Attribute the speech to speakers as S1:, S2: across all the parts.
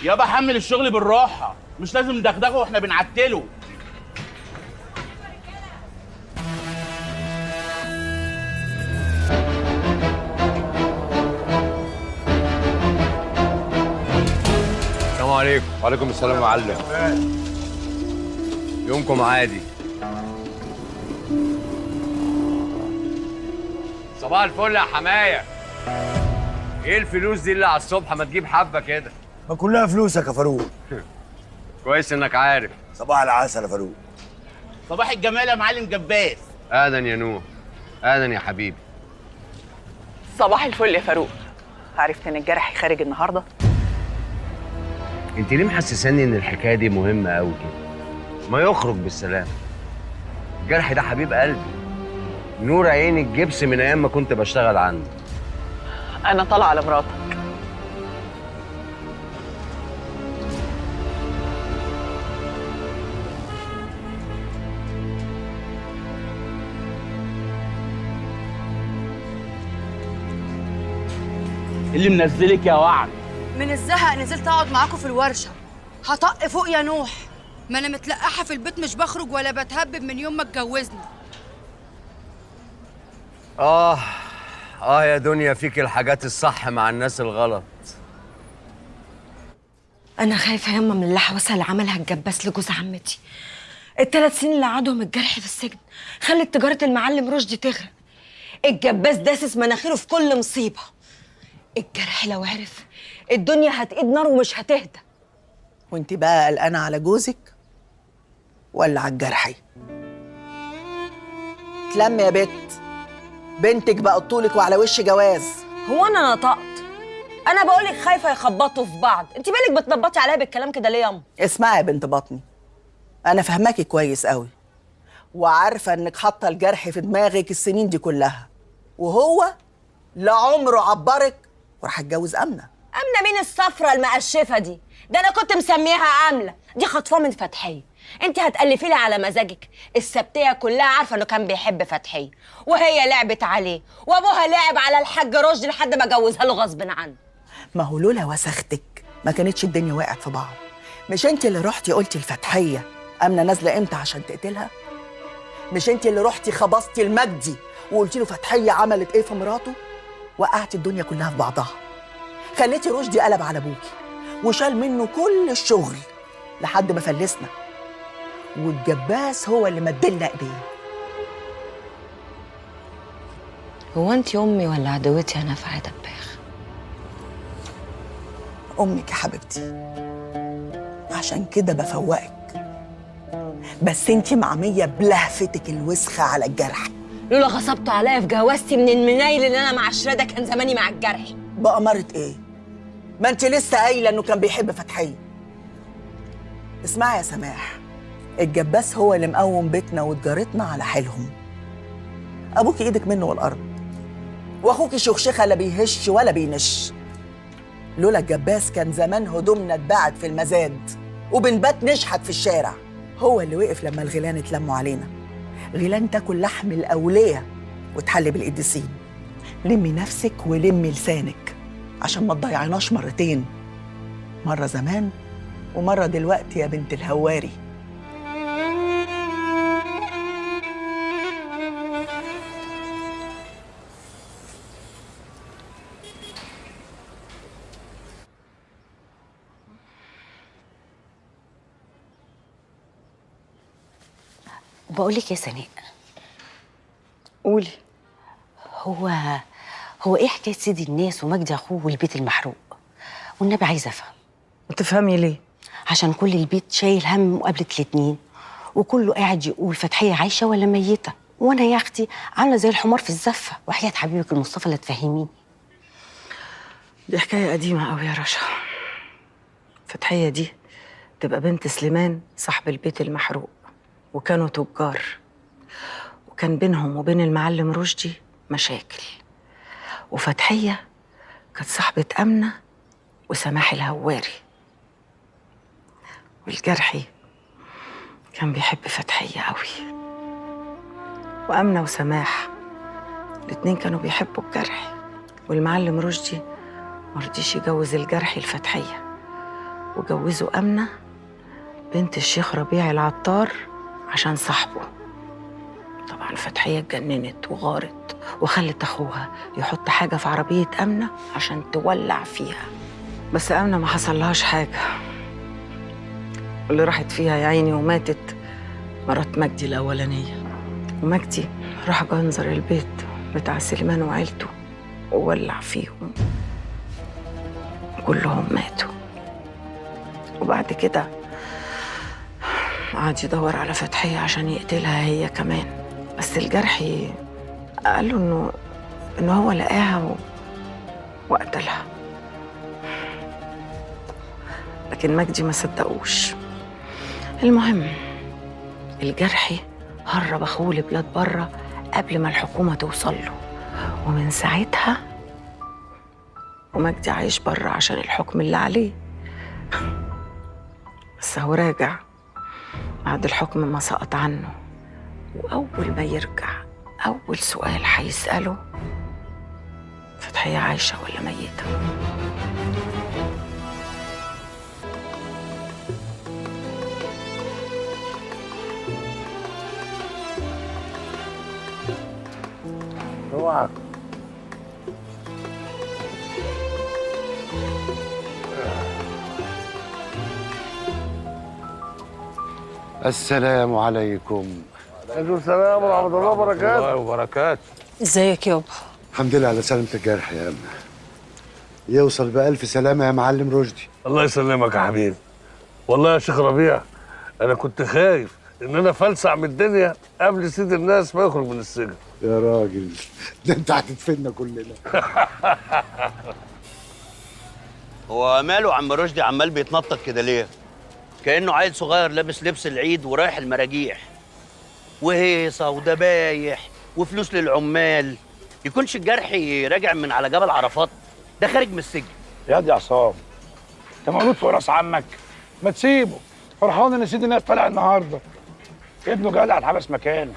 S1: يابا حمل الشغل بالراحه، مش لازم ندغدغه واحنا بنعتله.
S2: السلام عليكم.
S3: وعليكم السلام يا معلم.
S2: يومكم عادي. صباح الفل يا حماية. ايه الفلوس دي اللي على الصبح؟ ما تجيب حبة كده.
S4: ما كلها فلوسك يا فاروق.
S2: كويس انك عارف.
S4: صباح العسل يا فاروق.
S1: صباح الجمال يا معلم جباس.
S2: اهلا يا نوح. اهلا يا حبيبي.
S5: صباح الفل يا فاروق. عرفت ان الجرح خارج النهارده؟
S2: انت ليه محسساني ان الحكاية دي مهمة قوي كده؟ ما يخرج بالسلامة. الجرح ده حبيب قلبي، نور عيني الجبس من ايام ما كنت بشتغل عنده.
S5: انا طالعه على مراتك.
S1: اللي منزلك يا وعد؟
S6: من الزهق نزلت اقعد معاكم في الورشه. هطق فوق يا نوح، ما انا متلقحه في البيت، مش بخرج ولا بتهبب من يوم ما اتجوزنا.
S2: يا دنيا، فيك الحاجات الصح مع الناس الغلط.
S7: أنا خايفة ياما من اللحوسة اللي عملها الجباس لجوز عمتي. ال3 سنين اللي قعدهم الجرح في السجن خلت تجارة المعلم رشدي تغرق. الجباس داسس مناخيره في كل مصيبة. الجرح لو عرف الدنيا هتقيد نار ومش هتهدى.
S5: وانت بقى قلقانه على جوزك ولا على الجرحي؟ تلم يا بت، بنتك بقى طولك وعلى وش جواز.
S7: هو أنا نطقت؟ أنا بقولك خايفة يخبطوا في بعض، أنت بالك بتنبطي عليا بالكلام كده ليه ياما؟
S5: اسمعي يا بنت بطني، انا فهماكي كويس قوي وعارفه انك حاطه الجرح في دماغك السنين دي كلها، وهو لا عمره عبرك وراح اتجوز امنه.
S7: أمنة مين الصفرة المقشفة دي؟ ده أنا كنت مسميها أملة، دي خطفاه من فتحية. أنت هتألفي لي على مزاجك، السبتية كلها عارفة إنه كان بيحب فتحية، وهي لعبت عليه، وأبوها لعب على الحاج رشدي لحد ما جوزها له غصب عنه.
S5: ما هو لولا وسختك ما كانتش الدنيا وقعت في بعض. مش انت اللي رحتي قلتي لفتحية امنه نازله امتى عشان تقتلها؟ مش انت اللي رحتي خبصتي المجدي وقلتي له فتحية عملت ايه في مراته؟ وقعتي الدنيا كلها في بعضها، خليتي رشدي قلب على ابوكي وشال منه كل الشغل لحد ما فلسنا، والجباس هو اللي مدلنا ايديه.
S7: هو أنت أمي ولا عدوتي يا نافعة دباغ؟
S5: امك يا حبيبتي، عشان كده بفوقك، بس انتي معميه بلهفتك الوسخه على الجرح.
S7: لولا غصبتوا عليا في جوازتي من المنايل اللي أنا معاشراه ده كان زماني مع الجرح.
S5: بأمارة ايه؟ ما انت لسه قايله انه كان بيحب فتحيه. اسمعي يا سماح، الجباس هو اللي مقوم بيتنا وتجارتنا على حيلهم. ابوكي ايدك منه والارض، واخوكي شخشخه لا بيهش ولا بينش. لولا الجباس كان زمان هدومنا اتباعت في المزاد وبنبات نشحت في الشارع. هو اللي وقف لما الغيلان اتلموا علينا، غيلان تاكل لحم الاوليه وتحلي بالقديسين. لمي نفسك ولمي لسانك عشان ما تضيعناش مرتين، مره زمان ومره دلوقتي يا بنت الهواري.
S7: بقولك يا سناء،
S5: قولي.
S7: هو ايه حكايه سيدي الناس ومجدي اخوه والبيت المحروق؟ والنبي عايزه افهم.
S5: تفهمي ليه؟
S7: عشان كل البيت شايل هم مقابله الاتنين، وكله قاعد يقول فتحيه عايشه ولا ميته، وانا يا اختي عامله زي الحمار في الزفه، وحياه حبيبك المصطفى لا تفهميني.
S8: دي حكايه قديمه قوي يا رشا. فتحيه دي تبقى بنت سليمان صاحب البيت المحروق، وكانوا تجار، وكان بينهم وبين المعلم رشدي مشاكل، وفتحية كانت صاحبة أمنة وسماح الهواري، والجرحي كان بيحب فتحية قوي، وأمنة وسماح الاتنين كانوا بيحبوا الجرحي، والمعلم رشدي مرضيش يجوز الجرحي الفتحية، وجوزوا أمنة بنت الشيخ ربيع العطار عشان صاحبه. طبعا فتحية اتجننت وغارت وخلت أخوها يحط حاجة في عربية أمنة عشان تولع فيها، بس أمنة ما حصلهاش حاجة. اللي راحت فيها يا عيني وماتت مرات مجدي الأولانية، ومجدي راح جنزر البيت بتاع سليمان وعيلته وولع فيهم، كلهم ماتوا. وبعد كده قعد يدور على فتحية عشان يقتلها هي كمان، بس الجرحي قال له إنه هو لقاها وقتلها، لكن مجدي ما صدقوش. المهم الجرحي هرب أخوه لبلاد بره قبل ما الحكومة توصل له، ومن ساعتها ومجدي عايش بره عشان الحكم اللي عليه. بس هو راجع بعد الحكم ما سقط عنه، وأول ما يرجع أول سؤال هيسأله فتحية عايشة ولا ميتة.
S4: اوعى.
S3: السلام عليكم.
S4: عليكم السلام ورحمة الله وبركاته.
S3: الله وبركاته.
S8: ازيك يابا؟
S3: الحمد لله على سلامة الجرح يا أمنة. يوصل بألف سلامة يا معلم رشدي.
S9: الله يسلمك يا حبيبي. والله يا شيخ ربيع انا كنت خايف ان انا فلسع من الدنيا قبل سيد الناس ما يخرج من السجن.
S3: يا راجل ده انت هتدفننا كلنا.
S2: هو ماله عم رشدي عمال بيتنطط كده ليه؟ كأنه عيل صغير لابس لبس العيد ورايح المراجيح، وهيصة ودبايح وفلوس للعمال. يكونش الجرحي راجع من على جبل عرفات؟ ده خارج من السجن.
S10: يا دي عصام، انت مولود فوق راس عمك، ما تسيبه. فرحان ان سيد الناس طلع النهارده. ابنه جدع اتحبس مكانه،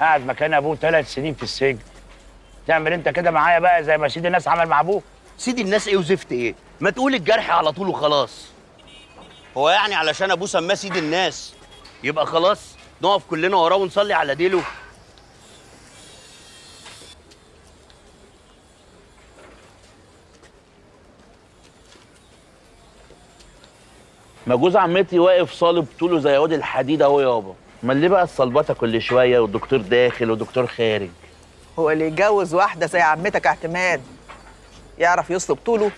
S10: قعد مكان ابوه 3 سنين في السجن. تعمل انت كده معايا بقى زي ما سيد الناس عمل مع ابوه؟
S2: سيد الناس ايه وزفت ايه؟ ما تقول الجرحي على طول وخلاص. هو يعني علشان ابوه سماه سيد الناس يبقى خلاص نقف كلنا وراه ونصلي على ديله؟
S1: ما جوز عمتي واقف صالب طوله زي عود الحديد اهو يابا. امال ليه بقى الصلبطه كل شويه والدكتور داخل ودكتور خارج؟
S5: هو اللي يتجوز واحدة زي عمتك اعتماد يعرف يصلب طوله؟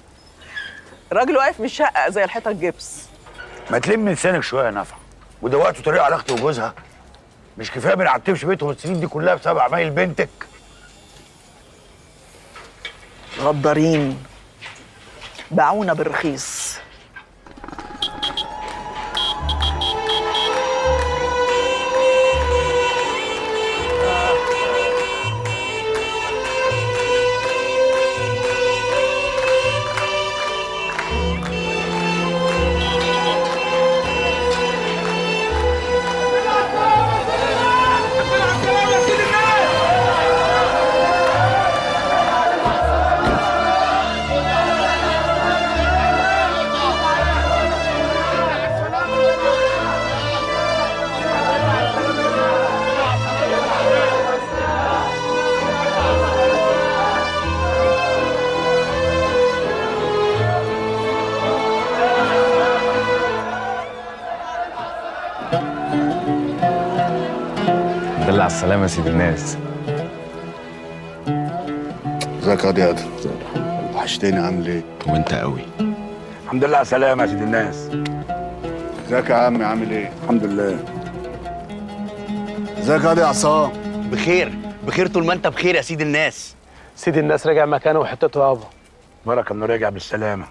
S5: الراجل واقف مش شقة زي الحيطة الجبس.
S4: ما تلم لسانك شوية يا نفع. وده وقت طريق على اختي وجوزها. مش كفايه ما نعتبش بيتهم السنين دي كلها بسبب عمايل بنتك؟
S5: غدارين باعونا بالرخيص.
S11: دلع على السلامة يا سيد الناس.
S3: ازيك يا قاضي ادم؟ وحشتني، عامل ايه؟
S11: وانت قوي.
S10: الحمد لله على السلامة يا سيد الناس.
S3: ازيك يا عمي، عامل ايه؟
S10: الحمد لله.
S3: ازيك يا قاضي عصام؟
S2: بخير بخير طول ما انت بخير يا سيد الناس.
S10: سيد الناس رجع مكانه وحطته يابا. بركة انه رجع بالسلامة.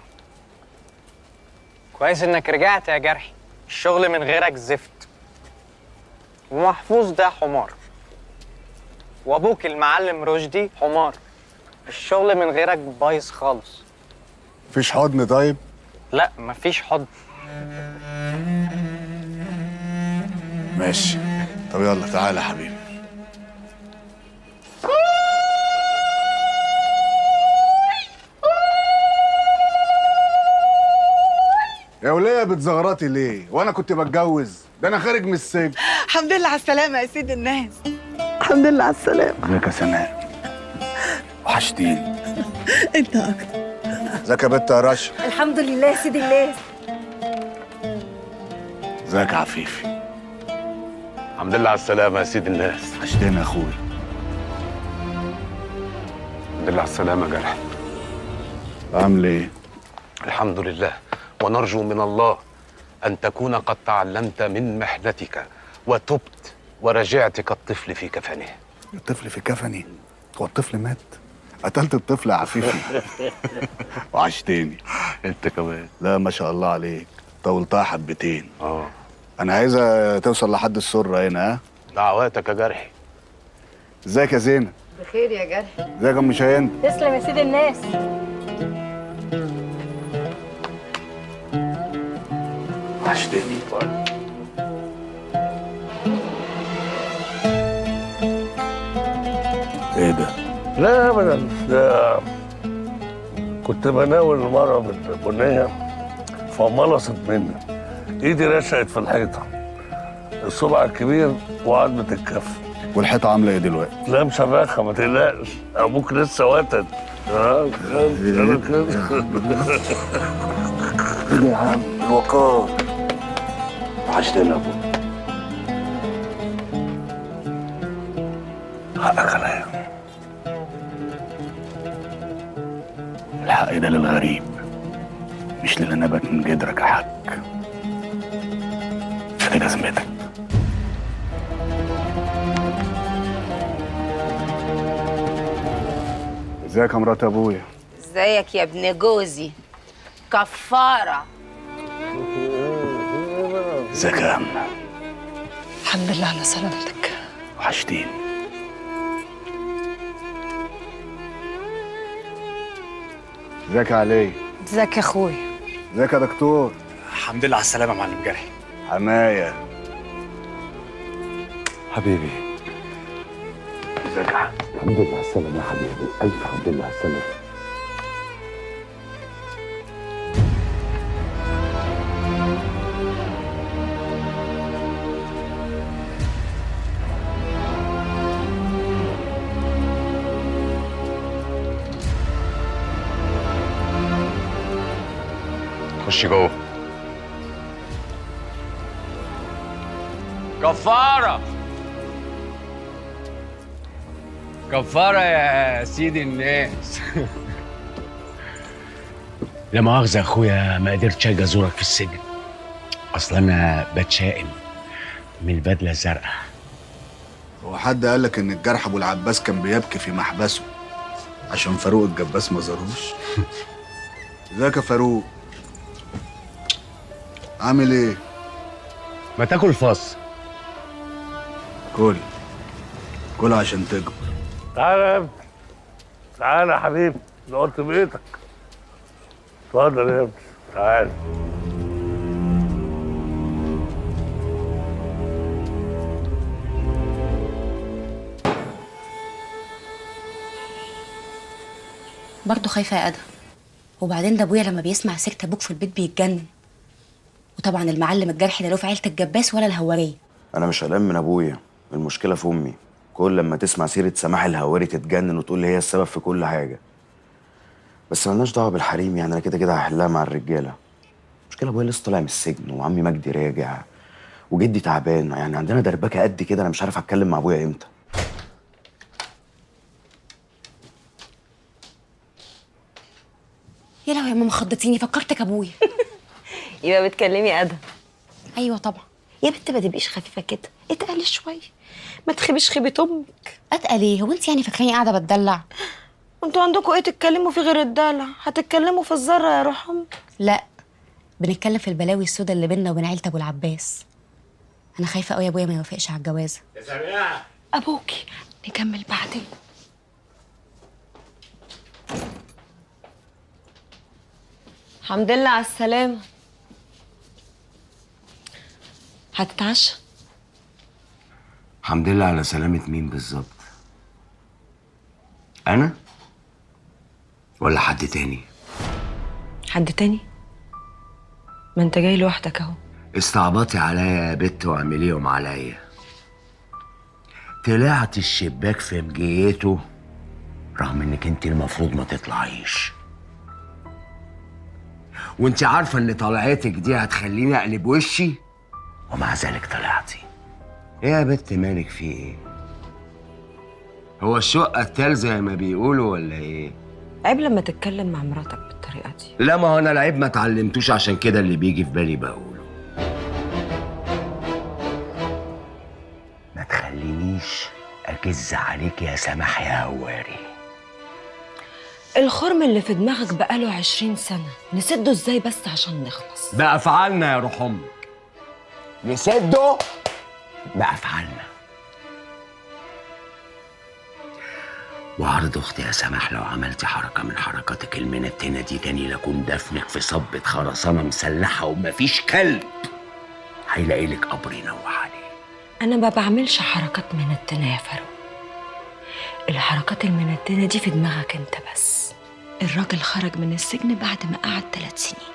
S12: كويس انك رجعت يا جرحي. الشغل من غيرك زفت، ومحفوظ ده حمار، وابوك المعلم رشدي حمار. الشغل من غيرك بايظ خالص.
S3: مفيش حضن طيب؟
S12: لا مفيش حضن.
S3: ماشي. طب يلا تعالى يا حبيبي. يا وليه بتزغرطي ليه؟ وانا كنت بتجوز؟ ده انا خارج من السجن.
S5: الحمد لله على السلامة يا سيد الناس. الحمد لله على السلامة.
S4: ازيك يا سناء؟ وحشتيني.
S5: انت اكتر.
S3: ازيك يا بت يا رشا؟
S7: الحمد لله يا سيد الناس.
S4: ازيك يا عفيفي؟
S9: الحمد لله على السلامة يا سيد الناس.
S4: وحشتني يا اخويا.
S11: الحمد لله على السلامة يا جرحي.
S4: عامل ايه؟
S11: الحمد لله، ونرجو من الله أن تكون قد تعلمت من محنتك وتبت ورجعت كالطفل في كفنه.
S4: الطفل في كفني؟ هو الطفل مات؟ قتلت الطفل يا عفيفي. وحشتني.
S9: انت كمان.
S4: لا ما شاء الله عليك، طولتها حبتين. انا عايزها توصل لحد السره هنا. ها؟
S11: دعواتك يا جرحي.
S4: ازيك يا زينب؟
S7: بخير يا جرحي.
S4: ازيك يا ام شاهين؟
S7: تسلم يا سيد الناس.
S4: وحشتني. ايه ده؟
S9: لا ابدا، ده كنت بناول المرة بالبنية فملصت مني، ايدي رشقت في الحيطة، الصبع الكبير وعظمة الكف.
S4: والحيطه عامله ايه دلوقتي؟
S9: لا مشرخة ما تقلقش، ابوك لسه وتد.
S4: ايه يا عم الوقار؟ وحشتني يا ابو. حقك عليا. الحق ده للغريب مش للي نبت من جدرك يا حاج. فدي لازمتك. ازيك يا مرات ابويا؟
S13: ازيك يا ابن جوزي كفارة؟
S4: ازيك يا امنه؟
S7: الحمد لله على سلامتك.
S4: وحشتيني. ازيك يا علي؟
S7: ازيك يا اخويا؟
S4: ازيك يا دكتور؟
S10: الحمد لله على السلامة يا معلم جرحي.
S4: حماية.
S11: حبيبي.
S4: ازيك يا حاج؟
S11: الحمد لله على السلامة يا حبيبي، ألف الحمد لله على السلامة. خش جوه.
S14: كفارة كفارة يا سيدي الناس. لا مؤاخذة يا اخويا، ما قدرتش اجي ازورك في السجن، اصل انا بتشائم من البدلة الزرقاء.
S4: هو حد قال لك ان الجرح ابو العباس كان بيبكي في محبسه عشان فاروق الجباس ما زاروش؟ ازيك يا فاروق؟ عامل ايه؟
S14: ما تاكل فص.
S4: كل عشان تكبر.
S9: تعالى يا ابني، تعالى يا حبيبي، نورت بيتك. اتفضل يا ابني، تعالى.
S15: برضه خايفة يا أدهم، وبعدين ده أبويا لما بيسمع سيرة أبوك في البيت بيتجنن، وطبعا المعلم الجرحي ده له في عيلة الجباس ولا الهوارية.
S16: أنا مش قلقان من أبويا، المشكلة في أمي. كل لما تسمع سيرة سماح الهواري تتجنن وتقول لي هي السبب في كل حاجة. بس ملناش دعوة بالحريم، يعني أنا كده كده هحلها مع الرجالة. المشكلة أبويا لسه طالع من السجن، وعمي مجدي راجع، وجدي تعبان، يعني عندنا دربكة قد كده، أنا مش عارف أتكلم مع أبويا إمتى.
S15: يا لهوي يا ماما خضتيني، فكرتك أبويا.
S7: يبقى بتكلمي أدهم؟
S15: أيوه طبعا.
S7: يا بنت ما تبقيش خفيفة كده، اتقلي شوية، ما تخيبيش خيبة أمك.
S15: أتقل إيه؟ هو أنت يعني فاكراني قاعدة بتدلع؟
S7: انتوا عندكم ايه تتكلموا في غير الدلع؟ هتتكلموا في الذرة يا روح أمك.
S15: لا، بنتكلم في البلاوي السوداء اللي بينا وبين عيلة أبو العباس. أنا خايفة قوي يا أبويا ما يوافقش على الجوازة.
S14: يا سميعة
S7: أبوكي، نكمل بعدين. الحمد لله على السلامة. هتتعشى؟
S16: الحمد لله على سلامة مين بالظبط؟ أنا؟ ولا حد تاني؟
S7: حد تاني؟ ما انت جاي لوحدك اهو.
S14: استعبطي عليا يا بت واعمليهم عليا. طلعت الشباك في مجيته رغم انك انت المفروض ما تطلعيش، وانت عارفه ان طلعتك دي هتخليني اقلب وشي، ومع ذلك طلعتي. ايه يا بت مالك في ايه؟ هو الشقه التال زي ما بيقولوا ولا ايه؟
S7: عيب لما تتكلم مع مراتك بالطريقه دي.
S14: لا ما هو انا العيب ما اتعلمتوش، عشان كده اللي بيجي في بالي بقوله. ما تخلينيش اجز عليك يا سماح يا هواري.
S7: الخرم اللي في دماغك بقاله 20 سنه نسده ازاي بس عشان نخلص؟
S14: بأفعالنا يا روح امك. نسده بأفعالنا. وعرض اختي يا سماح لو عملتي حركه من حركاتك المنتنه دي تاني لكون دفنك في صبة خرسانه مسلحه ومفيش كلب هيلاقي لك قبر ينوح عليه.
S7: انا ما بعملش حركات منتنه يا فاروق. الحركات المنتنه دي في دماغك انت بس. الراجل خرج من السجن بعد ما قعد 3 سنين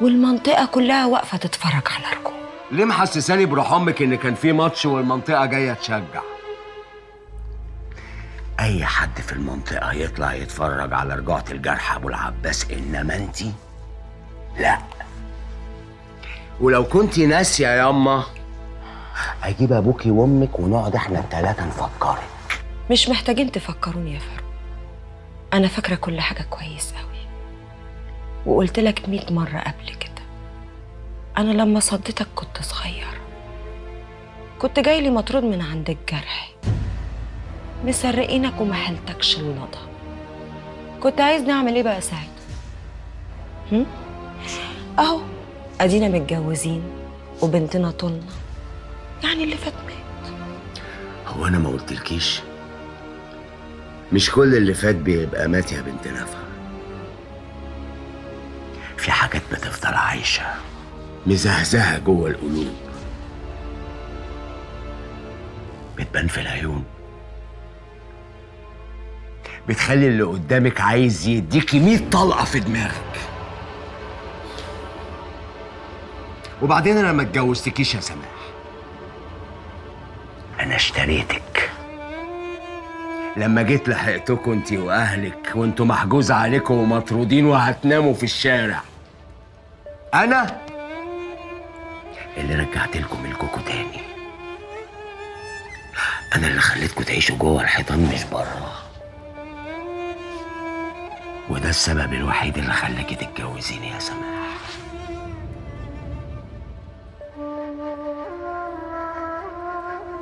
S7: والمنطقه كلها واقفه تتفرج على رجوعه.
S14: ليه محسساني بروح امك ان كان في ماتش والمنطقه جايه تشجع؟ اي حد في المنطقه يطلع يتفرج على رجوعة الجرح ابو العباس، انما انتي لا. ولو كنتي ناسيه ياما اجيب ابوكي وامك ونقعد احنا التلاته نفكرك.
S7: مش محتاجين تفكروني يا فاروق، انا فاكره كل حاجه كويس قوي، وقلت لك 100 مره قبل كده. انا لما صديتك كنت صغير، كنت جاي لي مطرود من عند الجرح، مسرقينك وما حلتكش اللضا. كنت عايزني اعمل ايه بقى ساعتها؟ اهو ادينا متجوزين وبنتنا طولنا، يعني اللي فات مات.
S14: هو انا ما قلتلكيش؟ مش كل اللي فات بيبقى مات يا بنت نفع. في حاجات بتفضل عايشه مزهزهه جوه القلوب، بتبان في العيون، بتخلي اللي قدامك عايز يديكي 100 طلقه في دماغك. وبعدين انا ما اتجوزتكيش يا سماح، انا اشتريتك. لما جيت لحقتكوا انتي واهلك وانتوا محجوز عليكم ومطرودين وهتناموا في الشارع، انا اللي رجعت لكم ملككوا تاني. انا اللي خليتكوا تعيشوا جوه الحيطان مش بره، وده السبب الوحيد اللي خلاكي تتجوزيني يا سماح.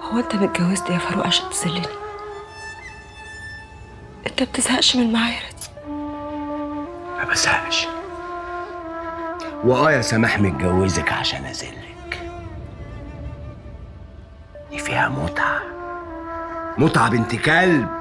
S7: هو انت اتجوزت يا فاروق عشان تذلني؟ انت بتزهقش من المعايرة دي؟
S14: ما بزهقش. يا سماح متجوزك عشان اذلك. دي فيها متعة، متعة بنت كلب.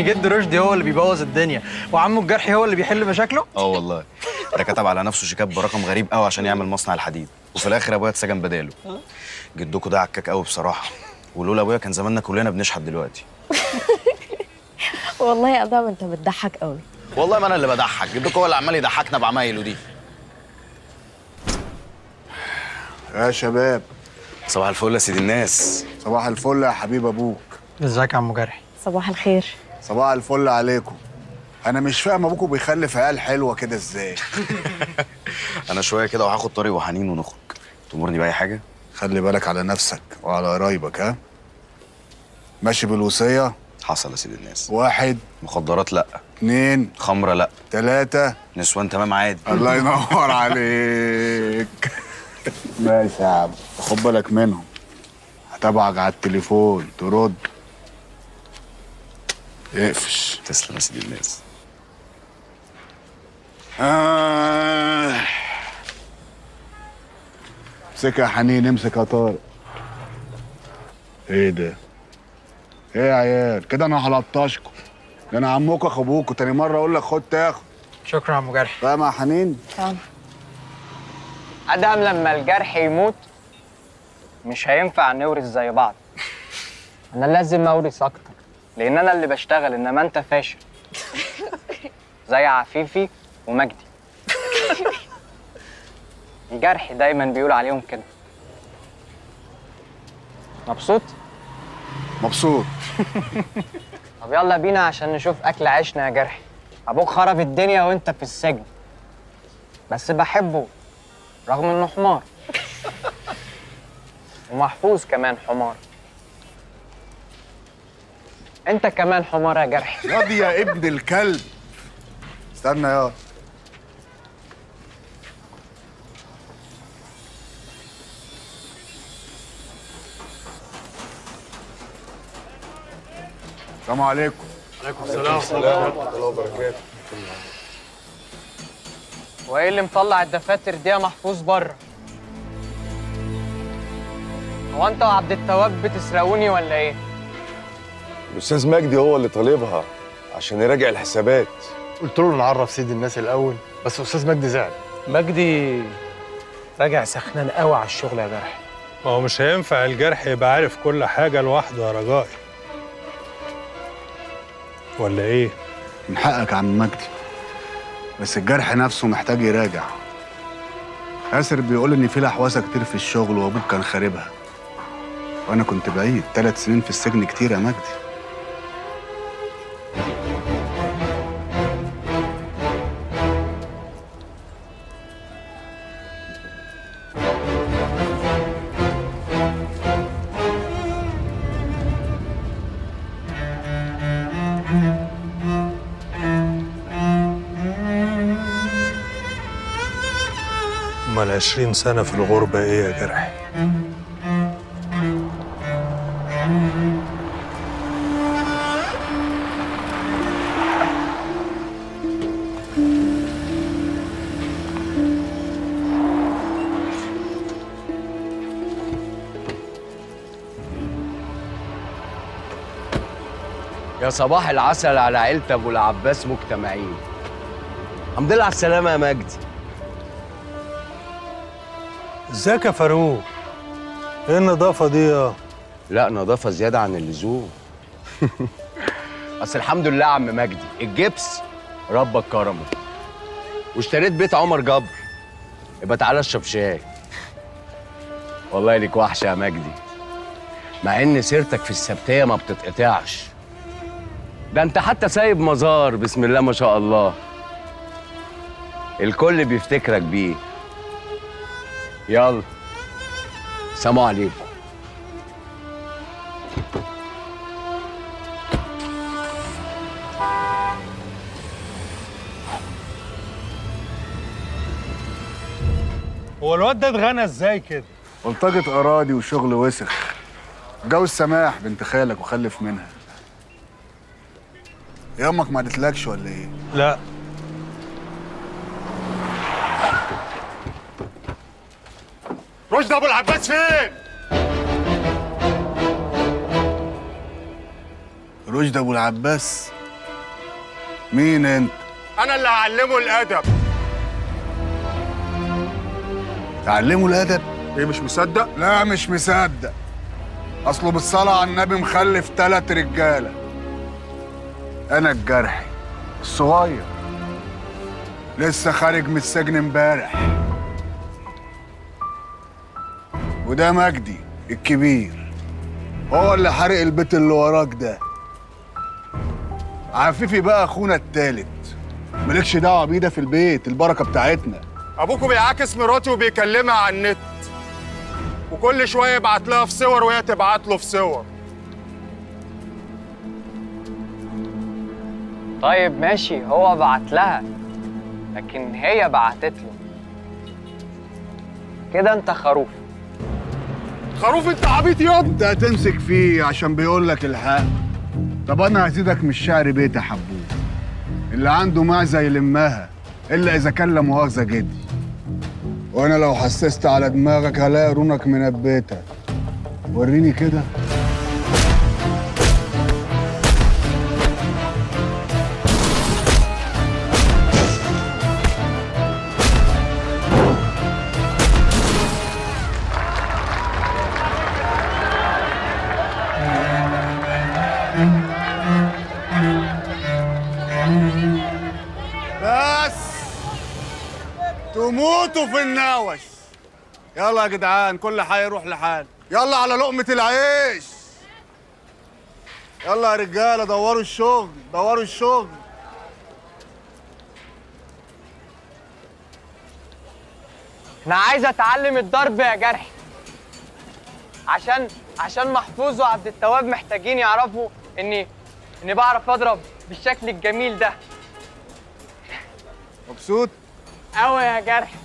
S12: يعني جد رشدي هو اللي بيبوظ الدنيا وعمه الجرحي هو اللي بيحل مشاكله؟
S16: اه والله. ده كتب على نفسه شيكات برقم غريب قوي عشان يعمل مصنع الحديد، وفي الاخر ابويا اتسجن بداله. جدكوا ده عكاك قوي بصراحه، ولولا ابويا كان زماننا كلنا بنشحت دلوقتي.
S7: والله يا ادهم انت بتضحك قوي.
S16: والله ما انا اللي بضحك، جدكوا هو اللي عمال يضحكنا بعمايله دي.
S4: يا شباب،
S16: صباح الفل يا سيدي الناس.
S4: صباح الفل يا حبيب ابوك.
S12: ازيك يا عم جرحي؟
S7: صباح الخير.
S4: صباح الفل عليكم. انا مش فاهم ابوكوا بيخلف عيال حلوه كده ازاي.
S16: انا شويه كده وهاخد طريق وحنين ونخرج. تأمرني باي حاجه؟
S4: خلي بالك على نفسك وعلى قرايبك، ها؟ ماشي بالوصيه؟
S16: حصل يا سيدي الناس.
S4: 1
S16: مخدرات لا.
S4: 2
S16: خمره لا.
S4: 3
S16: نسوان تمام عادي.
S4: الله ينور عليك. ماشي يا عم، خد بالك منهم. هتابعك على التليفون ترد. اقفش.
S16: تسلم يا سيدي الناس.
S4: امسك يا حنين، امسك يا طارق. ايه ده؟ ايه يا عيال كده؟ انا هلطشكم. ده انا عمكم اخو ابوكوا، تاني مره اقول لك خد تاخد.
S12: شكرا يا عم جرحي.
S4: فاهم يا حنين؟
S12: تمام. ادهم لما الجرح يموت مش هينفع نورث زي بعض. انا لازم اورث اكتر لان انا اللي بشتغل انما انت فاشل. زي عفيفي ومجدي. الجرح دايما بيقول عليهم كده. مبسوط؟
S4: مبسوط.
S12: طب يلا بينا عشان نشوف اكل عيشنا يا جرحي. ابوك خرب الدنيا وانت في السجن، بس بحبه رغم انه حمار. ومحفوظ كمان حمار. انت كمان حمار يا جرحي.
S4: ياض يا ابن الكلب. استنى ياض. السلام عليكم.
S10: عليكم السلام ورحمه الله وبركاته.
S12: وايه اللي مطلع الدفاتر دي يا محفوظ بره؟ هو انت وعبد التواب بتسرقوني ولا ايه؟
S17: الاستاذ مجدي هو اللي طالبها عشان يراجع الحسابات.
S18: قلت له نعرف سيد الناس الاول، بس استاذ مجدي زعل.
S19: مجدي راجع سخنان قوي على الشغل يا جرحي.
S20: ما هو مش هينفع الجرح يبقى عارف كل حاجه لوحده يا رجائي، ولا ايه؟
S4: من حقك يا عم مجدي، بس الجرح نفسه محتاج يراجع. ياسر بيقول ان في لحوسه كتير في الشغل وابوك كان خاربها، وانا كنت بعيد. 3 سنين في السجن كتير يا مجدي.
S20: امال 20 سنه في الغربه ايه يا جرحي؟
S14: يا صباح العسل على عيلة ابو العباس مجتمعين. الحمد لله على السلامة يا مجدي.
S20: ازيك يا فاروق؟ ايه النظافة دي يا؟
S14: لا نظافة زيادة عن اللزوم. اصل الحمد لله يا عم مجدي، الجبس ربك كرمه. واشتريت بيت عمر جبر. يبقى تعالى اشرب شاي. والله ليك وحشة يا مجدي. مع ان سيرتك في السبتية ما بتتقطعش. ده انت حتى سايب مزار بسم الله ما شاء الله. الكل بيفتكرك بيه. يلا سلام عليكم.
S20: هو الواد ده اتغنى ازاي كده؟
S4: بلطجة اراضي وشغل وسخ. اتجوز سماح بنت خالك وخلف منها. يا امك ما قالتلكش ولا ايه؟
S20: لا.
S18: رشدي ابو العباس فين؟
S4: رشدي ابو العباس مين انت؟
S18: انا اللي هعلمه الادب.
S4: تعلمه الادب؟
S18: ايه مش مصدق؟
S4: لا مش مصدق. اصله بالصلاه على النبي مخلف 3 رجاله. انا الجرحي الصغير لسه خارج من السجن امبارح، وده مجدي الكبير هو اللي حرق البيت اللي وراك ده. عفيفي بقى اخونا التالت، مالكش دعوه بيه، ده في البيت البركه بتاعتنا.
S18: ابوكوا بيعاكس مراتي وبيكلمها على النت، وكل شويه يبعت لها في صور وهي تبعت له في صور.
S12: طيب ماشي، هو بعت لها لكن هي بعتت له. كده انت خروف.
S4: خروف انت عبيط ياض. انت هتمسك فيه عشان بيقول لك الحق. طب انا هزيدك من الشعر بيت يا حبوب. اللي عنده معزه يلمها الا اذا كان لا مؤاخذه جدي. وانا لو حسست على دماغك هلاقي رونك منبته. وريني كده. بس تموتوا في النوش. يلا يا جدعان، كل حي يروح لحال. يلا على لقمة العيش. يلا يا رجالة، دوروا الشغل دوروا الشغل.
S12: انا عايز اتعلم الضرب يا جرحي، عشان محفوظ وعبد التواب محتاجين يعرفوا اني بعرف اضرب بالشكل الجميل ده.
S4: مبسوط؟
S12: قوي يا جرحي.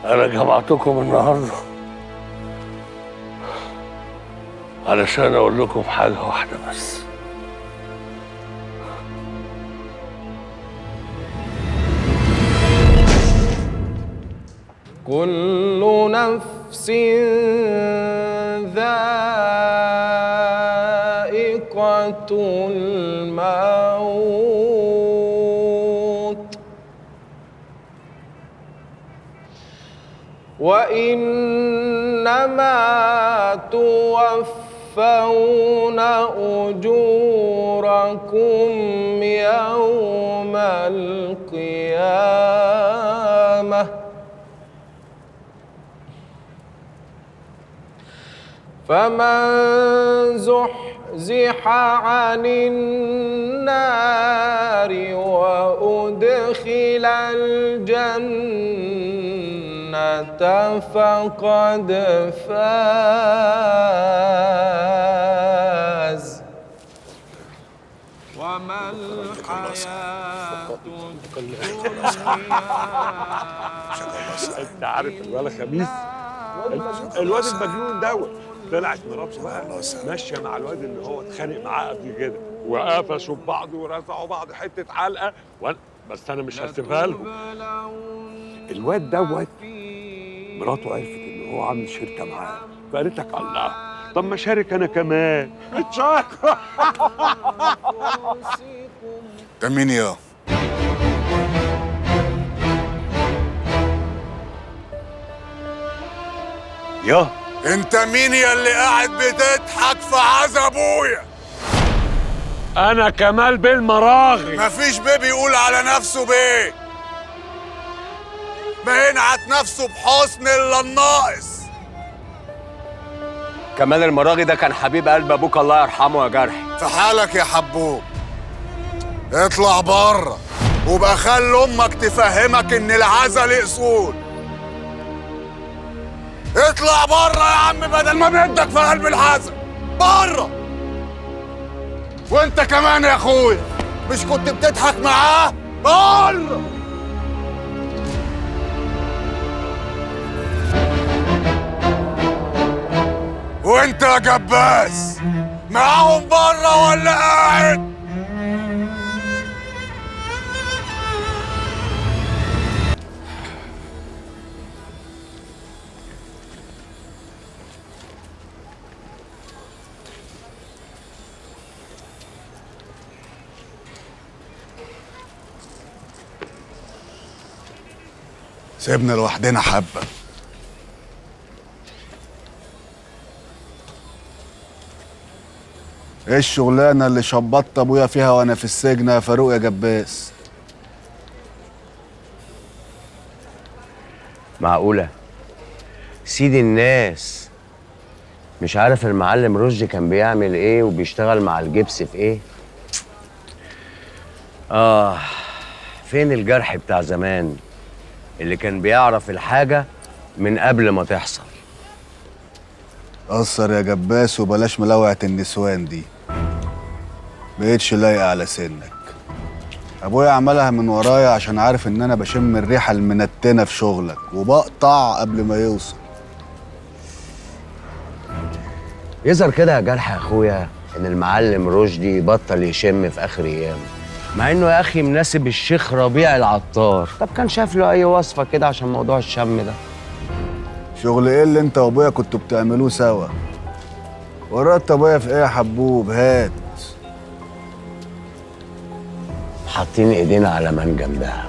S9: انا جمعتكم النهارده علشان اقول لكم حاجه واحده بس.
S21: كل نفس ذائقة الموت وإنما توفون أجوركم يوم القيامة فمن زحزح عن النار وأدخل الجنة فقد فاز وما الحياة
S9: انت عارف الولد خميس الواد المجنون دوت طلعت مراته بقى ماشيه مع الواد اللي هو اتخانق معاه قبل كده وقفشوا ببعض ورفعوا بعض حته علقه بس انا مش هسيبها لهم. الواد دوت مراته عرفت ان هو عامل شركه معاه فقالت لك الله طب ما شارك انا كمان اتشارك.
S4: ده مين يا؟
S9: يا
S3: انت مين يا اللي قاعد بتضحك في عز ابويا؟
S9: انا كمال بيه المراغي.
S3: مفيش بيه بيقول على نفسه بيه، ما ينعت نفسه بحسن الا الناقص.
S14: كمال المراغي ده كان حبيب قلب ابوك الله يرحمه يا جرحي.
S3: في حالك يا حبوب، اطلع بره وبقى خلي امك تفهمك ان العزا ليه اصول. اطلع بره يا عم بدل ما بيدك في قلب العزا، بره. وانت كمان يا اخويا مش كنت بتضحك معاه؟ بره. وانت يا جباس معاهم بره ولا قاعد؟
S4: سيبنا لوحدنا حبة. ايه الشغلانة اللي شبطت ابويا فيها وانا في السجن يا فاروق يا جباس؟
S14: معقولة سيد الناس مش عارف المعلم رشدي كان بيعمل ايه وبيشتغل مع الجبس في ايه؟ فين الجرح بتاع زمان اللي كان بيعرف الحاجة من قبل ما تحصل؟
S4: قصر يا جباس وبلاش ملوعة النسوان دي، بقيتش لايقة على سنك. ابويا عملها من ورايا عشان عارف ان انا بشم الريحة المنتنة في شغلك وبقطع قبل ما يوصل.
S14: يظهر كده يا جرح يا اخويا ان المعلم رشدي بطل يشم في اخر ايامه، مع انه يا اخي مناسب الشيخ ربيع العطار. طب كان شاف له اي وصفة كده عشان موضوع الشم ده؟
S4: شغل ايه اللي انت وابويا كنتوا بتعملوه سوا؟ ورات ابويا في ايه يا حبوب؟ هات.
S14: حاطين ايدينا على منجم دهب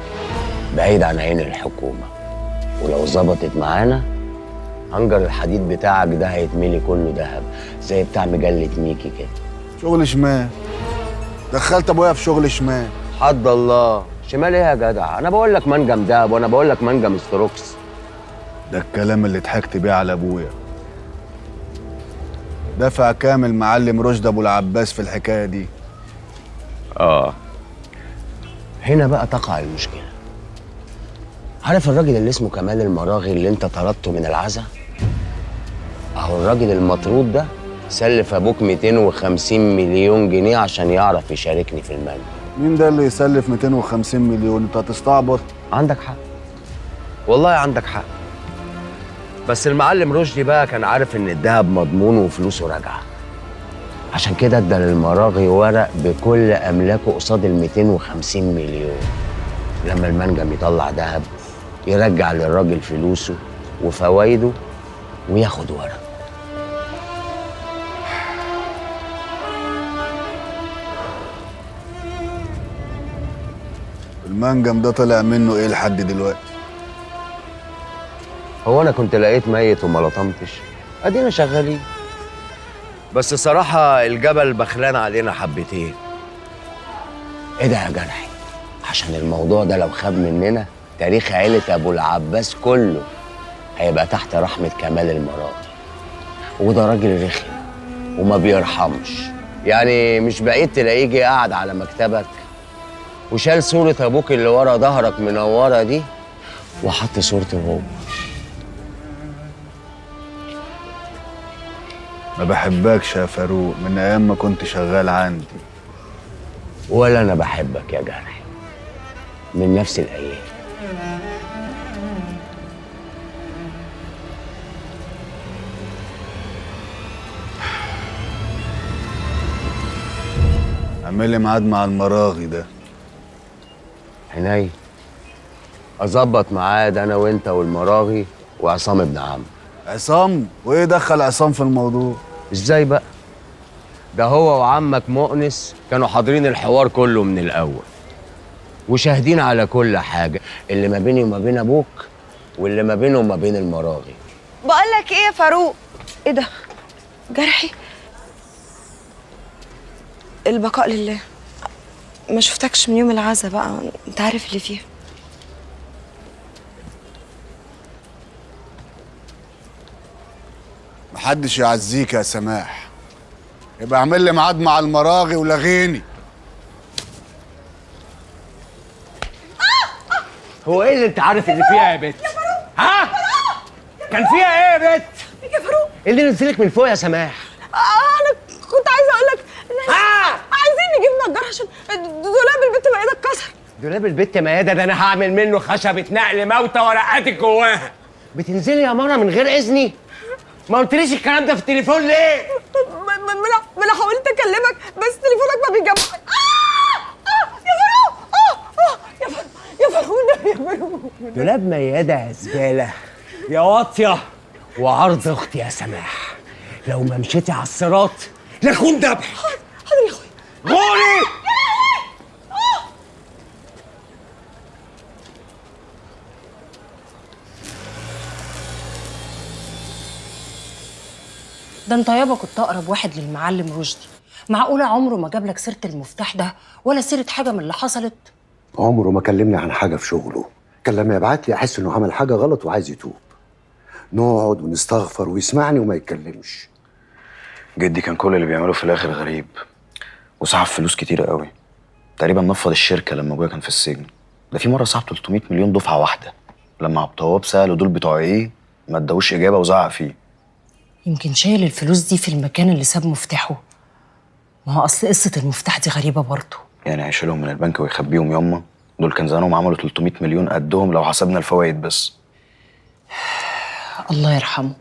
S14: بعيد عن عين الحكومة، ولو ظبطت معانا هنجر الحديد بتاعك ده هيتملي كله دهب زي بتاع مجلة ميكي كده.
S4: شغل شمال؟ دخلت ابويا في شغل شمال؟
S14: حد الله، شمال ايه يا جدع؟ انا بقول لك منجم دهب وانا بقول لك منجم ستروكس.
S4: ده الكلام اللي ضحكت بيه على ابويا. دفع كام المعلم رشدي ابو العباس في الحكايه دي؟
S14: هنا بقى تقع المشكله. عارف الراجل اللي اسمه كمال المراغي اللي انت طردته من العزا؟ اهو الراجل المطرود ده سلف ابوك 250 مليون جنيه عشان يعرف يشاركني في المال.
S4: مين ده اللي يسلف 250 مليون؟ انت هتستعبط.
S14: عندك حق والله عندك حق، بس المعلم رشدي بقى كان عارف ان الدهب مضمون وفلوسه راجعه، عشان كده ادى للمراغي ورق بكل املاكه قصاد ال 250 مليون. لما المنجم يطلع دهب يرجع للراجل فلوسه وفوايده وياخد ورق.
S4: المنجم ده طلع منه ايه لحد دلوقتي؟
S14: هو انا كنت لقيت ميت وما لطمتش؟ ادينا شغالين. بس صراحة الجبل بخلان علينا حبتين. ايه ده يا جرحي؟ عشان الموضوع ده لو خاب مننا تاريخ عيلة ابو العباس كله هيبقى تحت رحمة كمال المراغي. وده راجل رخم وما بيرحمش، يعني مش بعيد تلاقيه جه قاعد على مكتبك وشال صورة ابوك اللي ورا ظهرك منورة دي وحط صورته هو.
S4: ما بحبكش يا فاروق من ايام ما كنت شغال عندي.
S14: ولا انا بحبك يا جرحي من نفس الايام.
S4: اعمل لي ميعاد مع المراغي ده.
S14: عينيا. اظبط ميعاد انا وانت والمراغي وعصام ابن عم.
S4: عصام؟ وايه دخل عصام في الموضوع؟
S14: ازاي بقى؟ ده هو وعمك مؤنس كانوا حاضرين الحوار كله من الاول وشاهدين على كل حاجه، اللي ما بيني وما بين ابوك واللي ما بينه وما بين المراغي.
S7: بقول لك ايه يا فاروق؟ ايه ده؟ جرحي؟ البقاء لله. ما شفتكش من يوم العزا بقى، انت عارف اللي فيها.
S3: محدش يعزيك يا سماح. يبقى اعمل لي ميعاد مع المراغي ولغيني.
S14: هو ايه اللي انت عارف اللي فيها يا بت؟ ها؟ كان فيها ايه يا بت؟
S7: يا فاروق
S14: ايه اللي نزلك من فوق يا سماح؟
S7: انا كنت عايزه اقول لك عايزين نجيب نجار عشان دولاب البيت ميادة اتكسر.
S14: دولاب البت ميادة ده انا هعمل منه خشبة نقل موتى ورقاتك جواها. بتنزلي يا مره من غير اذني؟ ما قلتليش الكلام ده في التليفون ليه؟
S7: ما انا حاولت اكلمك بس تليفونك ما بيجمعش. يا فاروق يا فاروق يا فاروق.
S14: دولاب ميادة يا زبالة يا واطية وعرض اختي يا سماح. لو ما مشيتي على الصراط لاخون دبح.
S7: حاضر يا اخويا.
S14: غوري.
S8: ده انت يابا كنت اقرب واحد للمعلم رشدي. معقوله عمره ما جاب لك سيره المفتاح ده ولا سيره حاجه من اللي حصلت؟
S6: عمره ما كلمني عن حاجه في شغله، كان لما يبعت لي احس انه عمل حاجه غلط وعايز يتوب. نقعد ونستغفر ويسمعني وما يتكلمش.
S16: جدي كان كل اللي بيعمله في الاخر غريب وسحب فلوس كتيره قوي. تقريبا نفض الشركه لما ابويا كان في السجن. ده في مره سحب 300 مليون دفعه واحده. لما عبد التواب ساله دول بتوع ايه ما اداوش اجابه وزعق فيه.
S8: يمكن شايل الفلوس دي في المكان اللي ساب مفتاحه. ما هو اصل قصه المفتاح دي غريبه برضه.
S16: يعني هيشيلهم من البنك ويخبيهم ياما؟ دول كان زمانهم عملوا 300 مليون قدهم لو حسبنا الفوائد بس.
S8: الله يرحمه.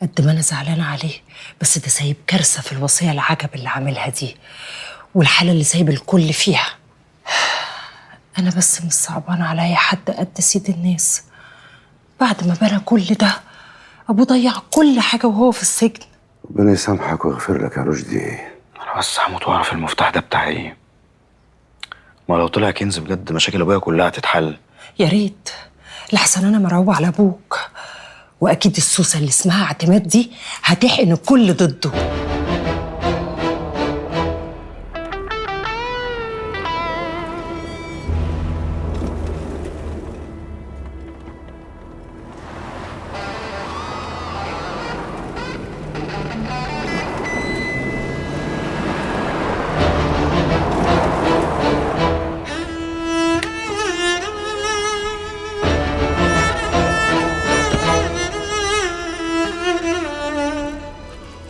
S8: قد ما انا زعلانه عليه بس ده سايب كارثه في الوصيه العجب اللي عاملها دي والحاله اللي سايب الكل فيها. انا بس مش صعبان عليا حد قد سيد الناس. بعد ما بنى كل ده ابوه ضيع كل حاجه وهو في السجن.
S6: ربنا يسامحك ويغفر لك يا رشدي.
S16: انا بس هموت واعرف المفتاح ده بتاع ايه. ما لو طلع كنز بجد مشاكل ابويا كلها هتتحل.
S8: يا ريت، لحسن انا مرعوبه على ابوك واكيد السوسه اللي اسمها اعتماد دي هتحقن الكل ضده.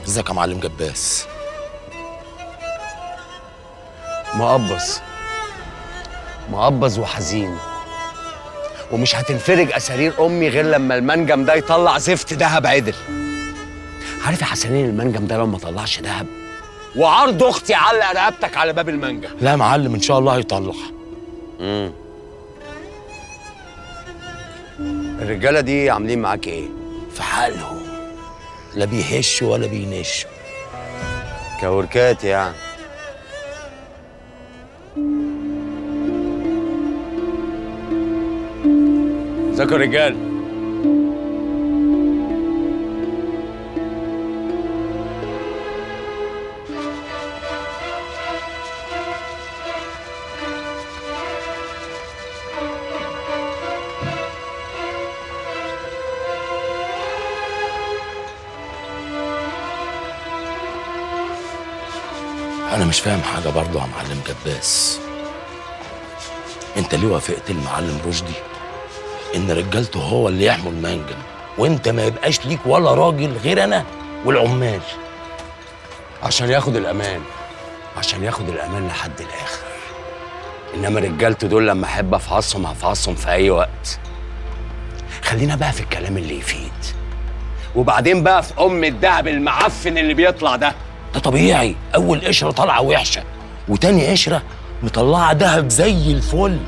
S1: ازيك يا معلم جباس؟
S14: مقبض وحزين ومش هتنفرج اسارير امي غير لما المنجم ده يطلع زفت دهب عدل. عارف يا حسنين المنجم ده لو ما طلعش دهب وعرض اختي علق رقبتك على باب المنجم.
S10: لا يا معلم ان شاء الله هيطلع.
S14: الرجاله دي عاملين معاك ايه؟
S10: في حالهم، لا بيهشوا ولا بينشوا.
S14: كوركات يعني. ازيكم يا رجال؟
S10: انا مش فاهم حاجه برضه يا معلم جباس. انت ليه وافقت المعلم رشدي ان رجالته هو اللي يحموا المنجم وانت ما يبقاش ليك ولا راجل غير انا والعمال؟
S14: عشان ياخد الامان، عشان ياخد الامان لحد الاخر. انما رجالته دول لما احب افحصهم هفحصهم في اي وقت. خلينا بقى في الكلام اللي يفيد، وبعدين بقى في الدهب المعفن اللي بيطلع ده.
S10: ده طبيعي، اول قشره طالعه وحشه وتاني قشره مطلعه دهب زي الفل.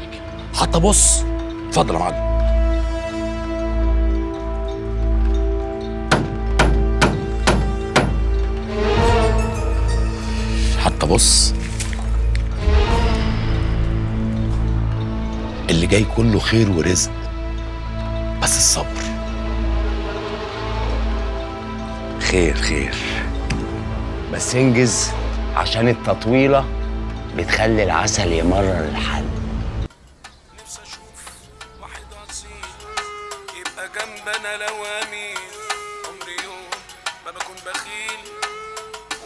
S10: حتى بص، اتفضل يا معلم. حتى بص، اللي جاي كله خير ورزق، بس الصبر.
S14: خير خير، بس انجز عشان التطويله بتخلي العسل يمرر الحل.
S21: نفسي اشوف واحد اصيل يبقى جنبنا لوامي. عمري يوم ما بكون بخيل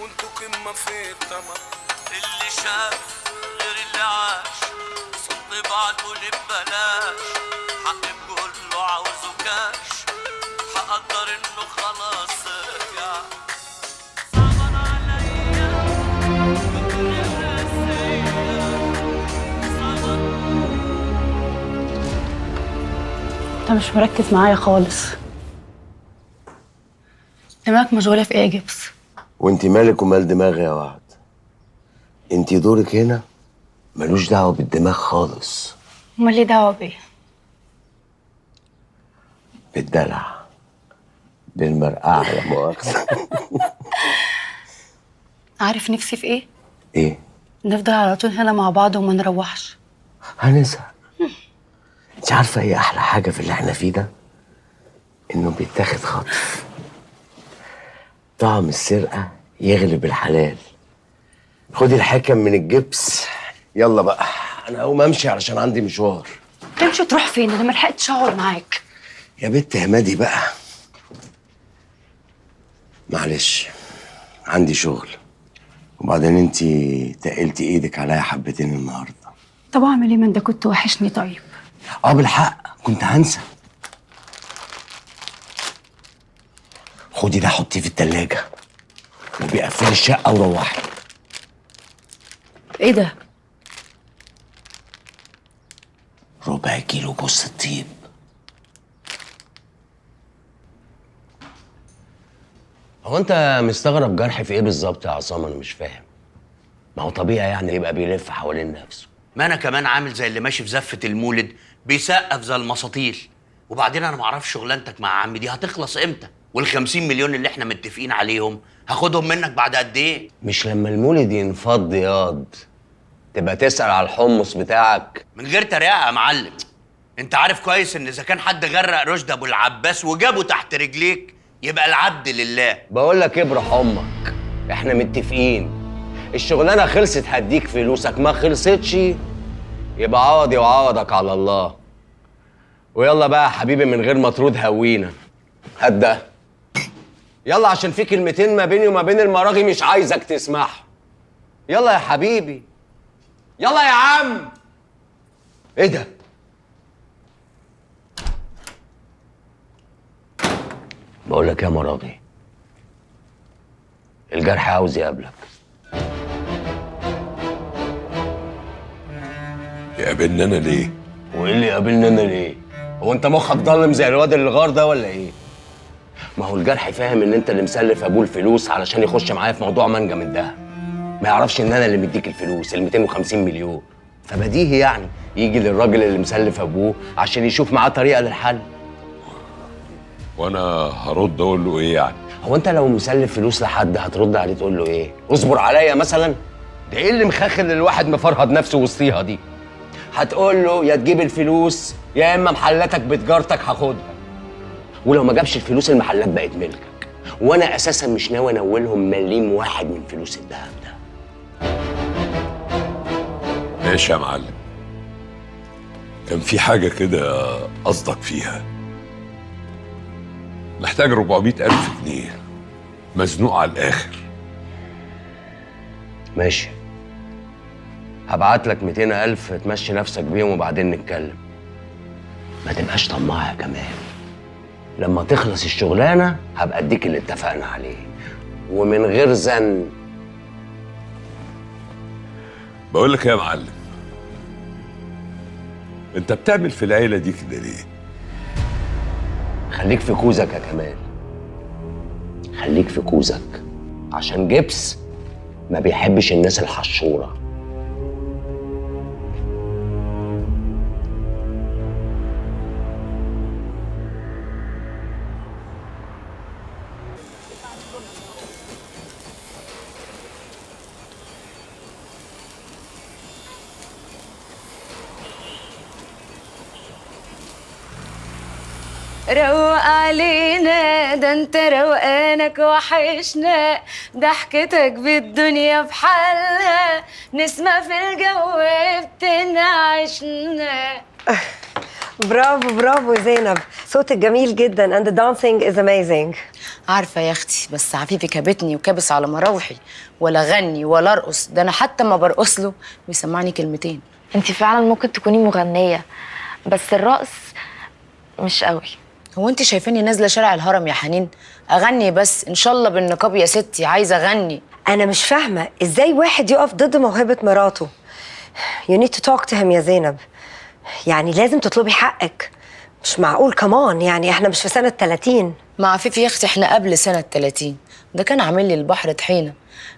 S21: وانتوا قمه في الطمع. اللي شاف غير اللي عاش صد بعضه لبلاش. حق كله عاوزه كاش، هقدر انه خلاص رجع.
S2: انت مش مركز معايا خالص. دماغك مشغولة في ايه يا جبس؟
S14: وانت مالك ومال دماغي يا وعد؟ انت دورك هنا ملوش دعوه بالدماغ خالص.
S2: امال ليه دعوة بيا؟
S14: بالدلع، بالمرقعه لا مؤاخذه.
S2: عارف نفسي في ايه؟
S14: ايه؟
S2: نفضل على طول هنا مع بعض وما نروحش.
S14: هنزهق. انت عارفه ايه احلى حاجه في اللي احنا فيه ده؟ انه بيتاخد خطف. طعم السرقه يغلب الحلال. خدي الحكم من الجبس. يلا بقى انا هقوم امشي علشان عندي مشوار.
S2: تمشي تروح فين؟ انا ملحقتش اقعد معاك.
S14: يا بنت همادي بقى، معلش عندي شغل. وبعدين انتي تقلتي ايدك عليا حبتين النهارده.
S2: طب اعمل ايه؟ من ده كنت وحشني. طيب
S14: بالحق كنت هنسى. خدي ده حطيه في التلاجة وبيقفلي الشقة وروحي.
S2: ايه ده؟
S14: ربع كيلو جوز الطيب. هو انت مستغرب جرحي في ايه بالظبط يا عصام؟ انا مش فاهم. ما هو طبيعي يعني يبقى بيلف حوالين نفسه.
S1: ما انا كمان عامل زي اللي ماشي في زفه المولد بيسقف زي المساطيل. وبعدين انا معرفش شغلانتك مع عمي دي هتخلص امتى، وال50 مليون اللي احنا متفقين عليهم هاخدهم منك بعد قد ايه؟
S14: مش لما المولد ينفض ياض تبقى تسأل على الحمص بتاعك؟
S1: من غير تريقه يا معلم. انت عارف كويس ان اذا كان حد غرق رشدي ابو العباس وجابه تحت رجليك يبقى العبد لله.
S14: بقول لك ابرح امك، احنا متفقين. الشغلانه خلصت هديك فلوسك، ما خلصتش يبقى عوضي وعوضك على الله. ويلا بقى يا حبيبي من غير ما ترود هوينا. هات ده يلا عشان في كلمتين ما بيني وما بين المراغي مش عايزك تسمعهم. يلا يا حبيبي، يلا يا عم. ايه ده؟ بقول لك يا مراغي، الجرح عاوز يقابلك.
S9: يقابلني انا ليه؟
S14: وايه اللي يقابلني انا ليه؟ هو انت مخك ضلم زي الواد اللي غار ده ولا ايه؟ ما هو الجرح فاهم ان انت اللي مسلف ابوه الفلوس علشان يخش معايا في موضوع منجم الدهب. ما يعرفش ان انا اللي مديك الفلوس ال 250 مليون. فبديهي يعني يجي للراجل اللي مسلف ابوه عشان يشوف معاه طريقه للحل.
S9: وانا هرد اقول له ايه يعني؟
S14: هو انت لو مسلف فلوس لحد هترد عليه تقول له ايه؟ اصبر عليا مثلا؟ ده ايه اللي مخخل الواحد مفرهد نفسه وسطيها دي؟ هتقول له يا تجيب الفلوس يا اما محلاتك بتجارتك هاخدها. ولو ما جابش الفلوس المحلات بقت ملكك، وانا اساسا مش ناوي انولهم مليم واحد من فلوس الذهب ده.
S9: ماشي يا معلم. كان في حاجه كده قصدك فيها. محتاج 400,000 جنيه، مزنوق على الاخر.
S14: ماشي، هبعت لك 200,000 تمشي نفسك بيهم وبعدين نتكلم. ما تبقاش طماع يا كمال. لما تخلص الشغلانه هبقى اديك اللي اتفقنا عليه ومن غير زن.
S9: بقول لك يا معلم، انت بتعمل في العيله دي كده ليه؟
S14: خليك في كوزك يا كمال، خليك في كوزك، عشان جبس ما بيحبش الناس الحشوره.
S5: روق علينا، ده انت روقانك وحشنا، ضحكتك بالدنيا بحالها، نسمة في الجو بتنعشنا.
S7: برافو برافو زينب، صوتك جميل جدا and the dancing is amazing.
S22: عارفه يا اختي، بس عفيفي كابتني وكابس على مراوحي، ولا غني ولا ارقص، ده انا حتى ما برقص له بيسمعني كلمتين.
S23: انت فعلا ممكن تكوني مغنيه، بس الرقص مش قوي.
S22: هو انت شايفاني نازله شارع الهرم يا حنين اغني؟ بس ان شاء الله بالنقاب يا ستي، عايزه اغني.
S7: انا مش فاهمه ازاي واحد يقف ضد موهبه مراته. you need to talk to him يا زينب، يعني لازم تطلبي حقك. مش معقول كمان، يعني احنا مش في سنه 30.
S22: مع عفيفي يا اختي احنا قبل سنه 30. ده كان عامل لي البحر طحينه.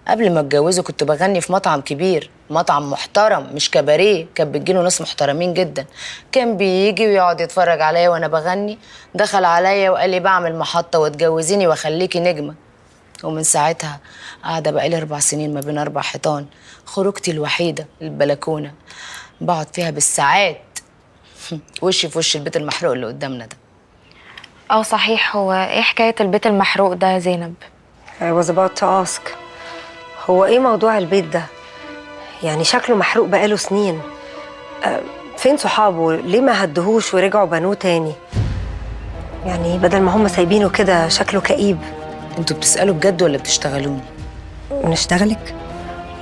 S22: قبل ما اتجوزه كنت بغني في مطعم كبير، مطعم محترم مش كباريه، كان بتجيله ناس محترمين جدا. كان بيجي ويقعد يتفرج عليا وانا بغني. دخل عليا وقال لي بعمل محطه وتجوزيني واخليكي نجمه. ومن ساعتها قاعده بقالي 4 سنين ما بين 4 حيطان. خروجتي الوحيده البلكونه، بقعد فيها بالساعات وشي في وش البيت المحروق اللي قدامنا ده.
S23: صحيح، هو ايه حكايه البيت المحروق ده يا زينب؟
S7: I was about to ask. هو ايه موضوع البيت ده؟ يعني شكله محروق بقاله سنين. فين صحابه؟ ليه ما هدهوش ورجعوا بنوه تاني؟ يعني بدل ما هم سايبينه كده شكله كئيب.
S22: انتوا بتسألوا بجد ولا بتشتغلوني؟
S7: بنشتغلك؟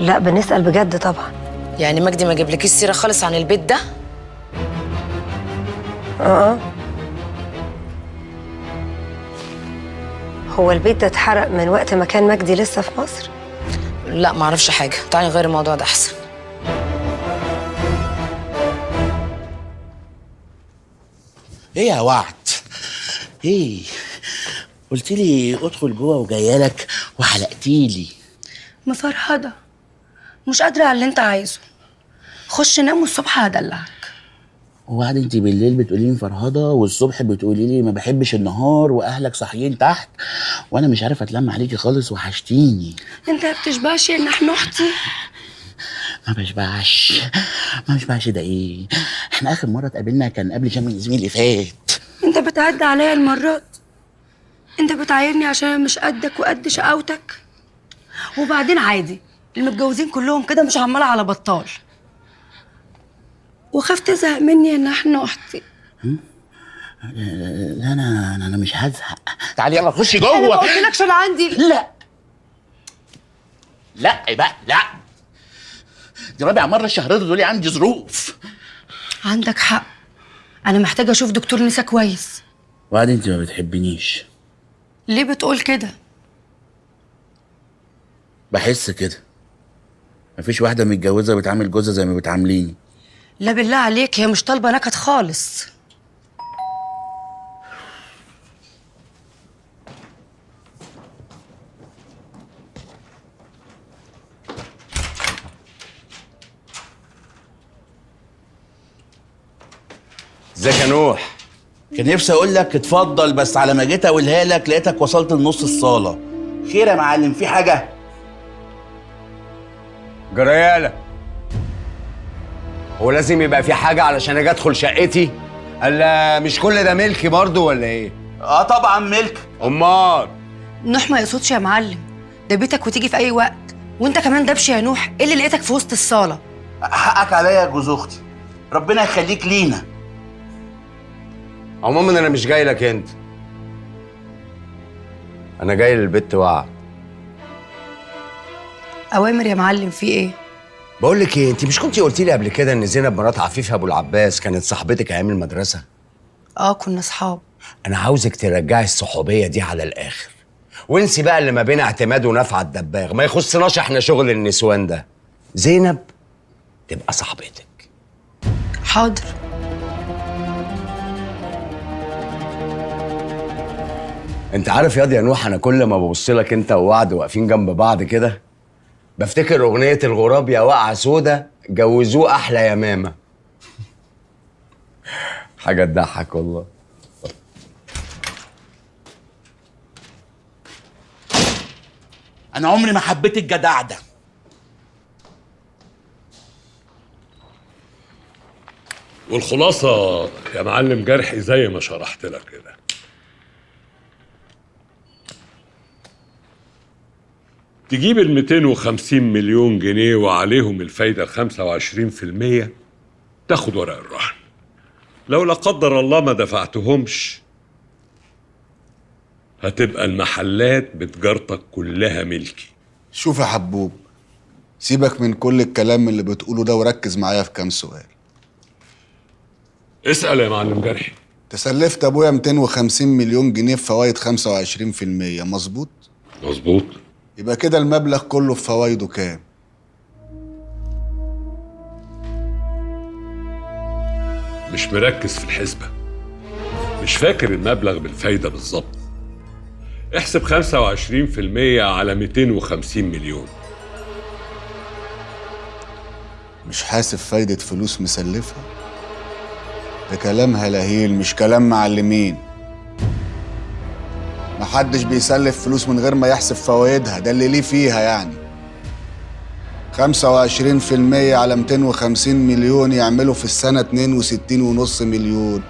S7: لا بنسأل بجد طبعا.
S22: يعني مجدي ما جابلكيش سيرة خالص عن البيت ده؟
S7: هو البيت ده اتحرق من وقت ما كان مجدي لسه في مصر؟
S22: لا معرفش حاجة، تعالي نغير الموضوع ده أحسن.
S24: ايه يا وعد؟ ايه؟ قلت لي ادخل جوه وجايه لك وحلقتيلي.
S2: مفرهدة، مش قادرة على اللي انت عايزه. خش نام والصبح هدلعك.
S24: وبعد انت بالليل بتقولي لي فرهضه والصبح بتقولي لي ما بحبش النهار واهلك صاحيين تحت وانا مش عارف اتلم عليكي خالص، وحشتيني.
S2: انت ما بتشبعش يا نحنوحتي؟
S24: ما بشبعش ده ايه؟ احنا اخر مره اتقابلنا كان قبل شم النسيم اللي فات.
S2: انت بتعدي عليا المرات. انت بتعايرني عشان انا مش قدك وقد شقاوتك. وبعدين عادي، المتجوزين كلهم كده، مش عماله على بطال. وخاف تزهق مني يا نحنوحتي.
S24: لا انا مش هزهق. تعالي يلا خشي جوه.
S2: انا ما قلتلكش انا عندي.
S24: لا بقى لا، دي رابع مره الشهر ده تقولي عندي ظروف.
S2: عندك حق، انا محتاجه اشوف دكتور نسا كويس.
S24: وبعد انت ما بتحبنيش.
S2: ليه بتقول كده؟
S24: بحس كده. مفيش واحده متجوزه بتعامل جوزها زي ما بتعامليني.
S2: لا بالله عليك، هي مش طالبه نكد خالص.
S14: ازيك يا نوح؟
S24: كان نفسي اقول لك اتفضل، بس على ما جيت اقولها لك لقيتك وصلت لنص الصاله. خير يا معلم، في حاجه؟
S14: جريالة، هو لازم يبقى في حاجة علشان اجي ادخل شقتي؟ الا مش كل ده ملكي برضو ولا ايه؟
S24: طبعا ملك.
S14: امال
S2: نوح ما يقصدش يا معلم، ده بيتك وتيجي في اي وقت. وانت كمان دبش يا نوح، ايه اللي لقيتك في وسط الصاله؟
S24: حقك عليا يا جوز اختي، ربنا يخليك لينا.
S14: عموما انا مش جاي لك انت، انا جاي للبت وعد.
S2: اوامر يا معلم، في ايه؟
S14: بقول لك ايه، انت مش كنتي قلتي لي قبل كده ان زينب مرات عفيف ابو العباس كانت صاحبتك ايام المدرسه؟
S2: كنا اصحاب.
S14: انا عاوزك ترجعي الصحوبيه دي على الاخر، وانسي بقى اللي ما بين اعتماد ونفع الدباغ، ما يخصناش احنا شغل النسوان ده. زينب تبقى صاحبتك.
S2: حاضر.
S14: انت عارف ياض يا نوح، انا كل ما ببص لك انت ووعد واقفين جنب بعض كده بفتكر اغنيه الغراب يا واقعه سودا جوزوه احلى يا ماما. حاجه تضحك والله.
S24: انا عمري ما حبيت الجدع ده.
S9: والخلاصة يا معلم جرحي زي ما شرحت لك كده. تجيب ال 250 مليون جنيه وعليهم الفايدة 25%، تاخد ورق الرهن. لو لا قدر الله ما دفعتهمش هتبقى المحلات بتجارتك كلها ملكي.
S4: شوف يا حبوب، سيبك من كل الكلام اللي بتقوله ده وركز معايا في كام سؤال.
S9: اسأل يا معلم جرحي.
S4: تسلفت ابويا 250 مليون جنيه في فوايد 25%، مظبوط؟
S9: مظبوط.
S4: يبقى كده المبلغ كله في فوايده كام؟
S9: مش مركز في الحسبة، مش فاكر المبلغ بالفايدة بالظبط. احسب 25% على 250 مليون.
S4: مش حاسب فايدة فلوس مسلفها؟ ده كلام هلاهيل مش كلام معلمين. محدش بيسلف فلوس من غير ما يحسب فوايدها، ده اللي ليه فيها يعني. 25% على 250 مليون يعملوا في السنة 62.5 مليون،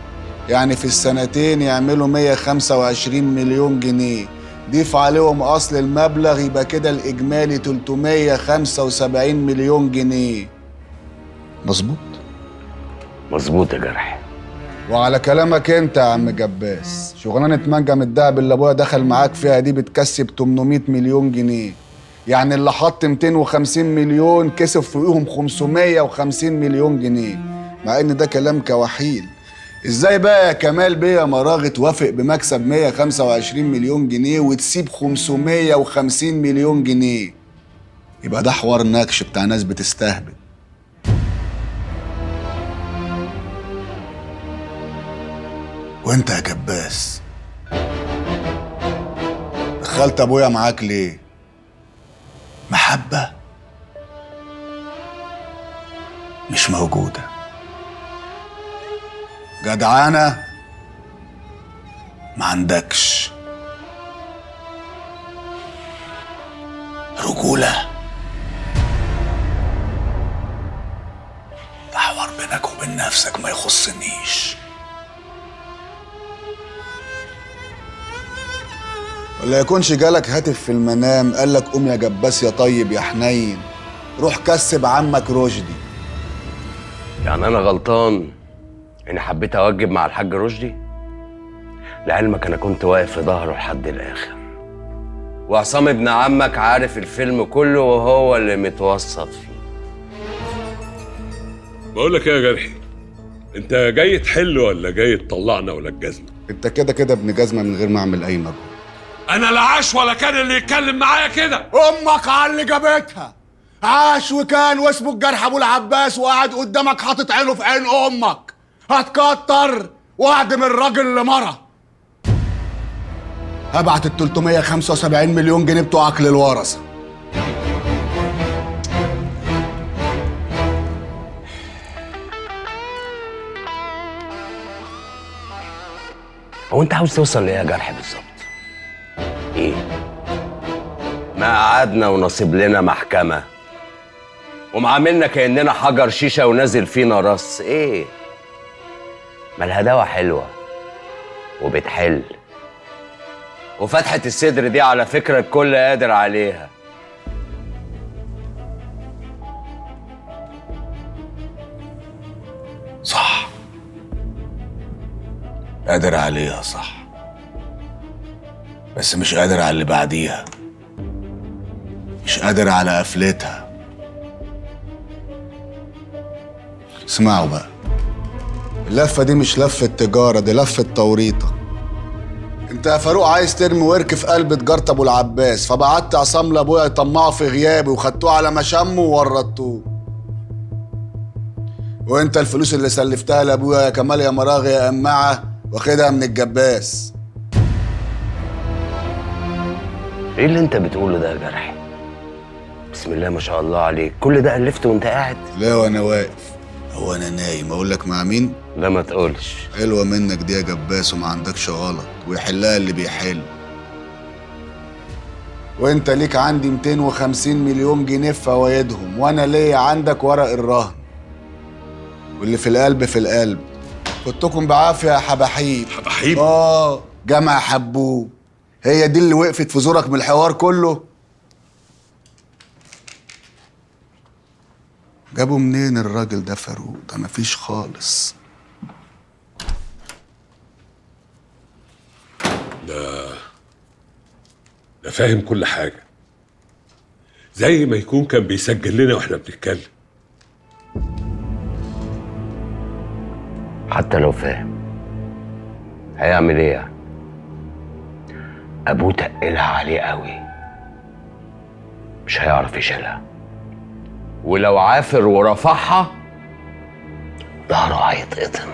S4: يعني في السنتين يعملوا 125 مليون جنيه. ضيف عليهم أصل المبلغ يبقى كده الإجمالي 375 مليون جنيه. مظبوط؟
S14: مظبوط يا جرحي.
S4: وعلى كلامك انت يا عم جباس، شغلانه منجم الدهب اللي ابويا دخل معاك فيها دي بتكسب 800 مليون جنيه، يعني اللي حط 250 مليون كسب فوقيهم 550 مليون جنيه، مع ان ده كلام كوحيل. ازاي بقى يا كمال بيه يا مراغي توافق بمكسب 125 مليون جنيه وتسيب 550 مليون جنيه؟ يبقى ده حوار نكش بتاع ناس بتستهبل. وانت يا جباس دخلت ابويا معاك ليه؟ محبة؟ مش موجودة. جدعانة؟ ما عندكش. رجولة؟ ده حوار بينك وبين نفسك ما يخصنيش. ولا يكونش جالك هاتف في المنام قال لك قوم يا جباس يا طيب يا حنين روح كسب عمك رشدي؟
S14: يعني انا غلطان اني حبيت اوجب مع الحاج رشدي؟ لعلمك انا كنت واقف في ظهره لحد الاخر، وعصام ابن عمك عارف الفيلم كله وهو اللي متوسط فيه.
S9: بقول لك ايه يا جرحي، انت جاي تحل ولا جاي تطلعنا ولا الجزمه؟
S4: انت كده كده ابن جزمه من غير ما اعمل اي مجهود.
S9: انا لا عاش ولا كان اللي يتكلم معايا كده.
S3: امك على اللي جابتها. عاش وكان واسمه الجرح ابو العباس وقاعد قدامك حاطط عينه في عين امك. هتكتر وعد من الراجل لمرة. هبعت ال 375 مليون جنيه بتوعك للورثه.
S14: هو انت عاوز توصل لايه يا جرح بالظبط؟ ايه؟ ما قعدنا ونصيب لنا محكمة ومعاملنا كأننا حجر شيشة ونازل فينا رص، ايه؟ ما الهداوة حلوة وبتحل، وفتحة الصدر دي على فكرة الكل قادر عليها.
S4: صح، قادر عليها صح، بس مش قادر على اللي بعديها، مش قادر على قفلتها. اسمعوا بقى، اللفة دي مش لفة تجارة، دي لفة توريطة. انت يا فاروق عايز ترمي ورك في قلب تجارة ابو العباس، فبعت عصام لابويا يطمعوا في غيابي وخدتوه على مشامه وورطوه. وانت الفلوس اللي سلفتها لابويا يا كمال يا مراغي يا قماعة واخدها من الجباس.
S14: ايه اللي انت بتقوله ده يا جرحي؟ بسم الله ما شاء الله عليك، كل ده ألفته وانت قاعد؟
S4: لا وانا واقف، هو انا نايم اقول لك مع مين؟
S14: لا ما تقولش.
S4: حلوه منك دي يا جباس وما عندكش غلط، ويحلها اللي بيحل. وانت ليك عندي 250 مليون جنيه في فوايدهم، وانا ليا عندك ورق الرهن. واللي في القلب في القلب. كنتكم بعافيه يا حباحيب.
S9: حباحيب؟
S4: جمع حبوب. هي دي اللي وقفت في زورك من الحوار كله؟ جابوا منين الراجل ده فاروق؟ ده مفيش خالص.
S9: ده فاهم كل حاجة، زي ما يكون كان بيسجل لنا واحنا بنتكلم.
S14: حتى لو فاهم هيعمل ايه يعني؟ ابوه تقلها عليه قوي، مش هيعرف يشيلها، ولو عافر ورفعها ظهره هيتقطم،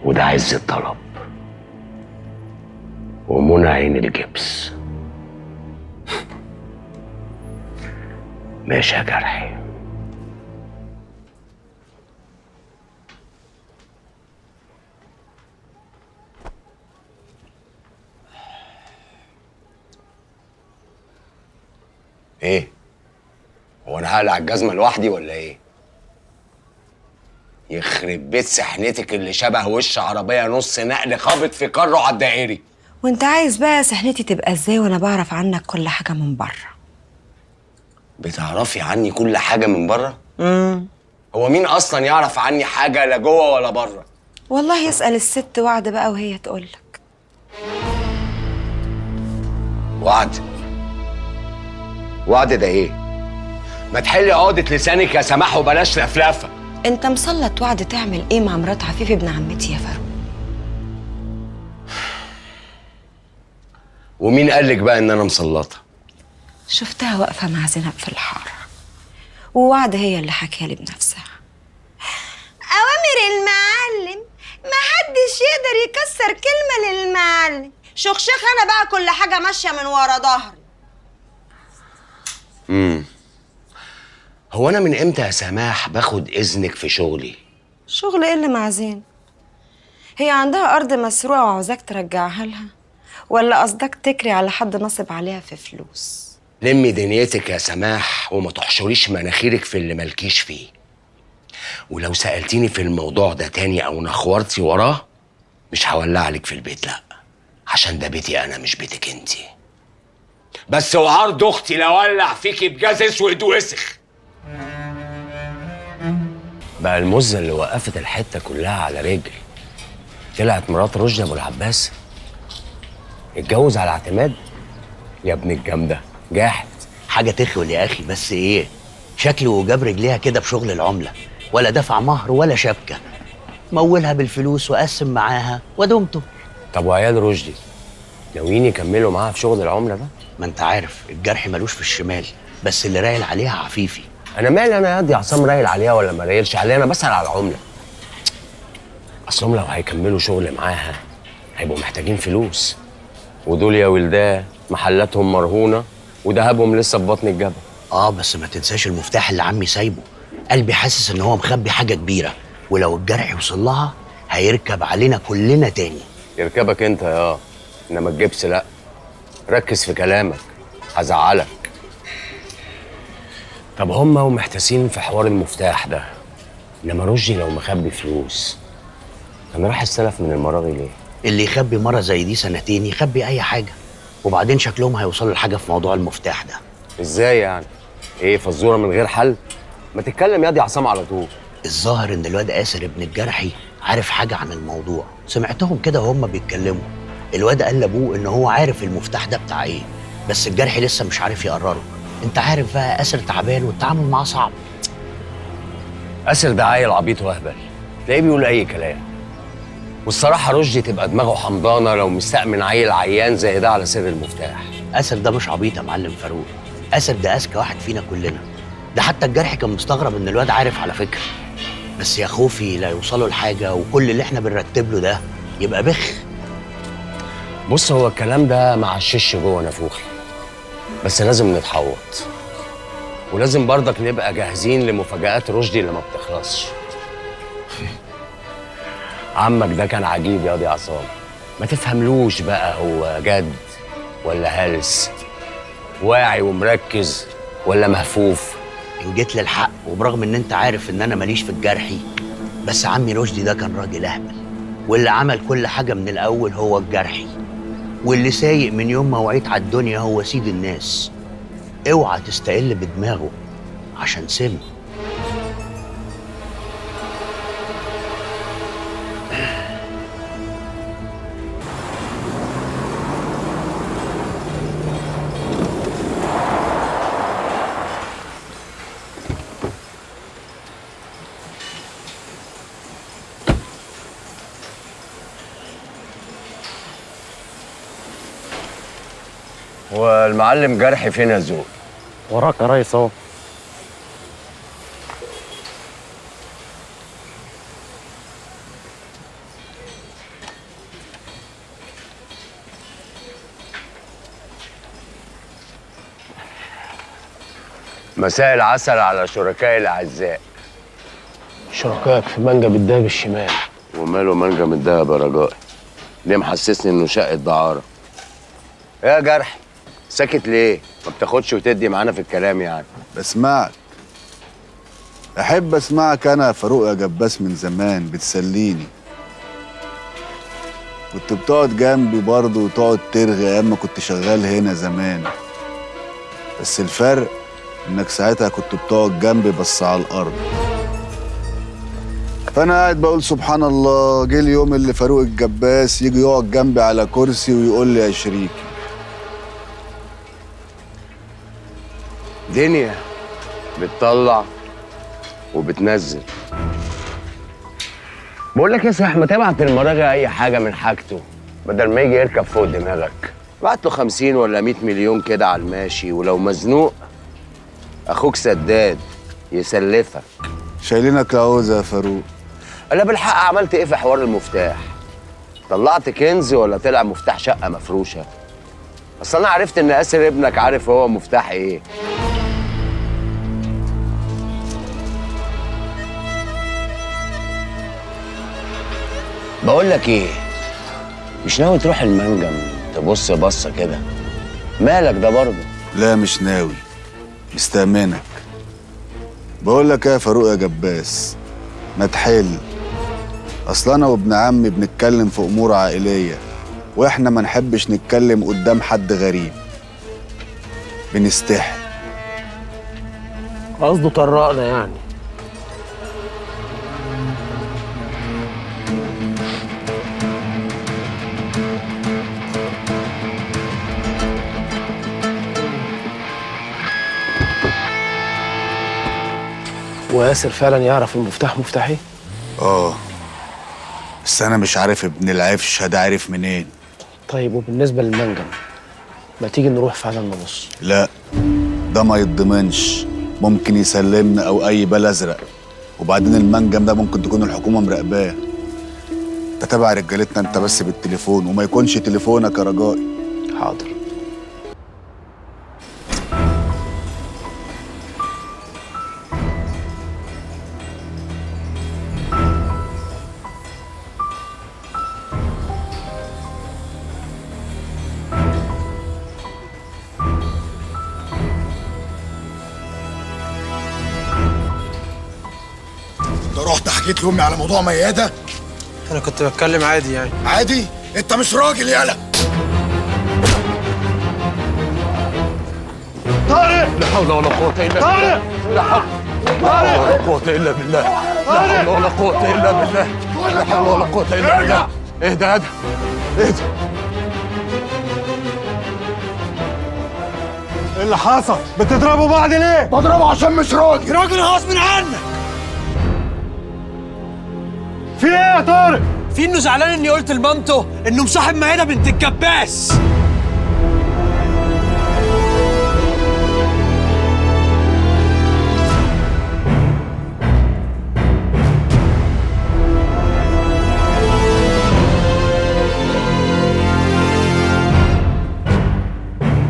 S14: وده عز الطلب ومنى عين الجبس. ماشي يا جرحي. ايه؟ هو انا هقلع الجزمه لوحدي ولا ايه؟ يخرب بيت سحنتك اللي شبه وش عربيه نص نقل خابط في كره على الدائري.
S7: وانت عايز بقى سحنتي تبقى ازاي وانا بعرف عنك كل حاجه من بره؟
S14: بتعرفي عني كل حاجه من بره؟ هو مين اصلا يعرف عني حاجه لا جوه ولا بره؟
S7: والله يسأل الست وعد بقى وهي تقولك.
S14: وعد؟ وعد ده ايه؟ ما تحلي عقدة لسانك يا سماح وبلاش لفلفه.
S7: انت مسلط وعد تعمل ايه مع مرات عفيف ابن عمتي يا فاروق؟
S14: ومين قالك بقى ان انا مسلطه؟
S7: شفتها واقفه مع زينب في الحاره، ووعد هي اللي حكيها لي بنفسها.
S11: أوامر المعلم، محدش يقدر يكسر كلمة للمعلم. شخشخ أنا بقى كل حاجة ماشية من ورا ظهري.
S14: هو انا من امتى يا سماح باخد اذنك في شغلي؟
S7: شغل ايه اللي مع زين؟ هي عندها ارض مسروقه وعاوزاك ترجعها لها، ولا قصدك تكري على حد نصب عليها في فلوس؟
S14: لمي دنيتك يا سماح وما تحشريش مناخيرك في اللي مالكيش فيه. ولو سألتيني في الموضوع ده تاني او نخورتي وراه مش هولع لك في البيت، لا، عشان ده بيتي انا مش بيتك انتي. بس وعرض اختي لو ولع فيكي بجاز اسود وسخ. بقى المزه اللي وقفت الحته كلها على رجل طلعت مرات رشدي ابو العباس. اتجوز على اعتماد يا ابن الجامده جاحد.
S1: حاجه تخول يا اخي، بس ايه شكله وجاب رجليها كده بشغل العمله، ولا دفع مهر ولا شبكه، مولها بالفلوس وقسم معاها ودمته.
S14: طب وعيال رشدي ناويين يكملوا معاها في شغل العمله ده؟
S1: ما انت عارف الجرح ملوش في الشمال، بس اللي رايل عليها عفيفي.
S14: انا مالي انا يا عصام رايل عليها ولا ما رايلش عليها؟ انا بسأل على العمله. اصلهم لو هيكملوا شغل معاها هيبقوا محتاجين فلوس، ودول يا ولداه محلاتهم مرهونه وذهبهم لسه في بطن الجبل.
S1: بس ما تنساش المفتاح اللي عمي سايبه. قلبي حاسس ان هو مخبي حاجه كبيره، ولو الجرح يوصل لها هيركب علينا كلنا تاني.
S14: يركبك انت انما الجبس لا. ركز في كلامك هزعلك. طب هما ومحتاسين في حوار المفتاح ده، انما رشدي لو مخبي فلوس كان راح السلف من المراغي ليه؟
S1: اللي يخبي مرة زي دي سنتين يخبي أي حاجة، وبعدين شكلهم هيوصلوا لحاجة في موضوع المفتاح ده.
S14: ازاي يعني؟ ايه فزورة من غير حل؟ ما تتكلم يا دي عصام على طول.
S1: الظاهر إن الواد آسر ابن الجرحي عارف حاجة عن الموضوع، سمعتهم كده وهم بيتكلموا. الواد قال لأبوه إن هو عارف المفتاح ده بتاع إيه، بس الجرحي لسه مش عارف يقرره. أنت عارف بقى آسر تعبان والتعامل معاه صعب.
S14: آسر ده عيل عبيط وهبل، تلاقيه بيقول أي كلام. والصراحة رشدي تبقى دماغه حمضانة لو مستأمن عيل عيان زي ده على سر المفتاح.
S1: آسر ده مش عبيط يا معلم فاروق، آسر ده أذكى واحد فينا كلنا. ده حتى الجرحي كان مستغرب إن الواد عارف على فكرة. بس يا خوفي لا يوصلوا لحاجة وكل اللي احنا بنرتب له ده يبقى بخ.
S14: بص هو الكلام ده مع الشش جوه نافوخي، بس لازم نتحوط، ولازم برضك نبقى جاهزين لمفاجآت رشدي اللي ما بتخلصش. عمك ده كان عجيب يا دي عصام، ما تفهملوش بقى هو جد ولا هلس، واعي ومركز ولا مهفوف.
S1: إن جيت للحق وبرغم إن أنت عارف إن أنا ماليش في الجرحي، بس عمي رشدي ده كان راجل أهبل، واللي عمل كل حاجة من الأول هو الجرحي، واللي سايق من يوم ما وعيت على الدنيا هو سيد الناس. اوعى تستقل بدماغه عشان سم.
S14: والمعلم جرحي فين يا زوق؟
S12: وراك يا ريس اهو.
S14: مساء العسل على شركائي الاعزاء.
S12: شركائك في منجم الدهب الشمال.
S14: وماله منجم الدهب يا رجائي؟ ليه محسسني انه شقه دعاره؟ يا جرحي ساكت ليه؟ ما بتاخدش وتدي معانا في الكلام يعني.
S4: بسمعك، احب اسمعك انا يا فاروق يا جباس، من زمان بتسليني. كنت بتقعد جنبي برضه وتقعد ترغي ايام ما كنت شغال هنا زمان، بس الفرق انك ساعتها كنت بتقعد جنبي بس على الارض. فانا قاعد بقول سبحان الله، جه اليوم اللي فاروق الجباس يجي يقعد جنبي على كرسي ويقول لي يا شريكي.
S14: دنيا بتطلع وبتنزل. بقول لك يا صاحبي ما تبعت المراجع اي حاجه من حاجته بدل ما يجي يركب فوق دماغك. بعت له 50 ولا 100 مليون كده على الماشي، ولو مزنوق اخوك سداد يسلفك.
S4: شايلينك العوزه يا فاروق.
S14: انا بالحق عملت ايه في حوار المفتاح؟ طلعت كنز ولا طلع مفتاح شقه مفروشه؟ اصل انا عرفت ان آسر ابنك عارف هو مفتاح ايه. بقول لك ايه، مش ناوي تروح المنجم تبص بصه كده؟ مالك ده برضه؟
S4: لا مش ناوي، مستأمنك. بقول لك ايه يا فاروق يا جباس، ما تحل. اصل انا وابن عمي بنتكلم في امور عائليه، واحنا ما نحبش نتكلم قدام حد غريب، بنستحي.
S12: قصده طرقنا يعني. وياسر فعلا يعرف المفتاح مفتاحي؟
S4: بس انا مش عارف ابن العفش ده عارف منين.
S12: طيب وبالنسبه للمنجم، ما تيجي نروح فعلا نبص؟
S4: لا ده ما يتضمنش، ممكن يسلمنا او اي بال ازرق، وبعدين المنجم ده ممكن تكون الحكومه مراقباه. انت تابع رجالتنا انت بس بالتليفون، وما يكونش تليفونك يا رجائي.
S12: حاضر.
S3: انت حكيت لامي على موضوع ميادة؟
S13: انا كنت بتكلم عادي يعني.
S3: عادي؟ انت مش راجل يالا.
S9: طارق لا حول ولا قوة إلا بالله. طارق لا حول ولا قوة إلا بالله. لا حول ولا قوة إلا بالله. لا حول ولا قوة إلا بالله. اهدى اهدى اهدى.
S13: ايه اللي حصل؟ بتضربوا بعض ليه؟
S3: بضربه عشان مش راجل.
S13: راجل غصب عنك. في ايه يا طارق؟ في انه زعلان اني قلت لمامته انه مصاحب ميادة بنت الكباس.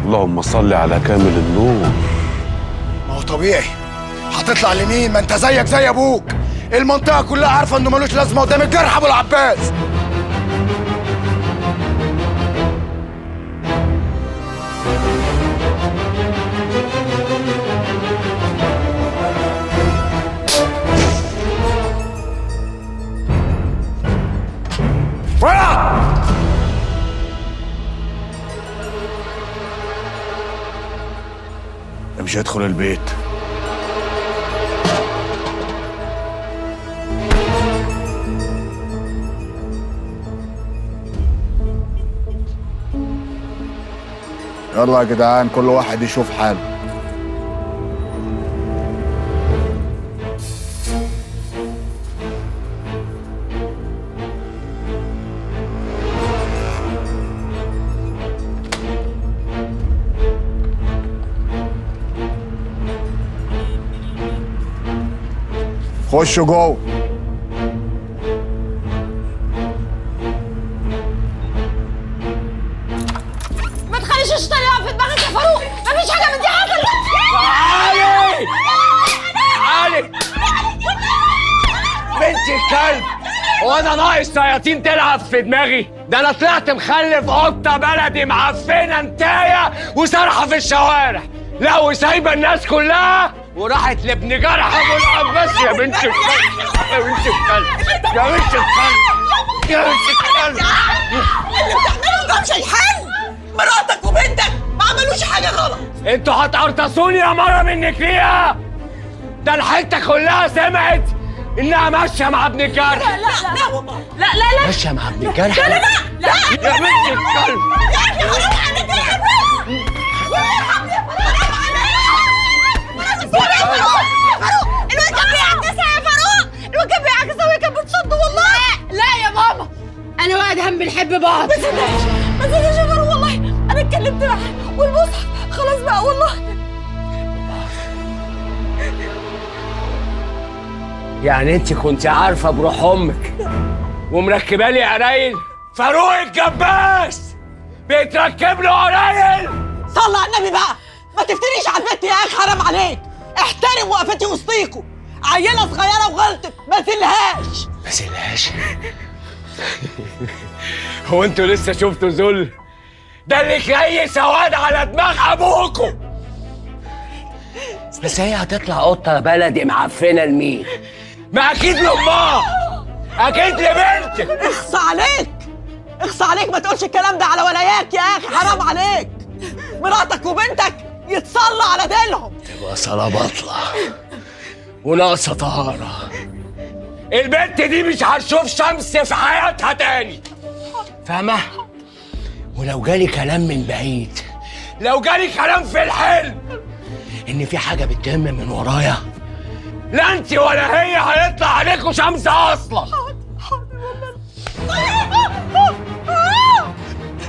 S9: اللهم صل على كامل النور.
S3: ما هو طبيعي هتطلع لمين؟ ما انت زيك زي ابوك. المنطقة كلها عارفة انه ملوش لازمة قدام الجرح ابو العباس.
S4: مش هيدخل البيت. يلا يا جدعان كل واحد يشوف حاله. خشوا جوه.
S11: ما تخليش الشيطان يقع في دماغك يا فاروق، مفيش حاجه من دي حصلت.
S14: تعالي تعالي بنت الكلب، هو انا ناقص شياطين تلعب في دماغي؟ ده انا طلعت مخلف قطه بلدي معفنه انتايه وسارحه في الشوارع، لا وسايبه الناس كلها وراحت لابن جرح ابو العباس. يا بنت الكلب يا بنت الكلب يا بنت الكلب يا بنت الكلب.
S11: اللي بتعمله ده مش هيحل. مراتك وبنتك ما عملوش حاجه غلط.
S14: انتوا هتقرطصوني يا مره منك فيها؟ ده الحته كلها سمعت انها ماشيه مع ابن الجرح.
S11: لا لا لا والله لا لا لا
S14: ماشيه مع ابن الجرح.
S11: لا لا لا لا
S14: يا بنت الكلب
S11: يا اخي حرام عليك يا فاروق. يا حبيبي حرام عليك يا فاروق. الواد كان بيعكسها يا فاروق. الواد كان بيعكسها وهي كانت بتصد والله. لا يا ماما انا وادهم بنحب بعض. ما تصدقش ما تصدقش يا فاروق والله انا اتكلمت معاه والمصحف خلاص بقى والله.
S14: يعني انت كنت عارفه بروح امك ومركبه لي قرايل؟ فاروق الجباس بيتركب له قرايل.
S11: صلى على النبي بقى، ما تفتريش على البنت يا اخي حرام عليك. احترم وقفتي وسطيكوا. عيله صغيره وغلطت ما تلهاش.
S14: ما تلهاش؟ هو انتوا لسه شفتوا ذل؟ ده اللي جاي سواد على دماغ ابوكوا. بس هي هتطلع قطه بلدي معفنه لمين؟ ما اكيد لامها، اكيد لبنتك.
S11: اخصى عليك اخصى عليك، ما تقولش الكلام ده على ولاياك يا اخي حرام عليك. مراتك وبنتك يتصلى على دينهم.
S14: تبقى صلاة باطلة وناقصة طهارة. البنت دي مش هتشوف شمس في حياتها تاني، فاهمة؟ ولو جالي كلام من بعيد، لو جالي كلام في الحلم إن في حاجة بتتم من ورايا، لا أنت ولا هي هيطلع عليكوا شمس أصلا.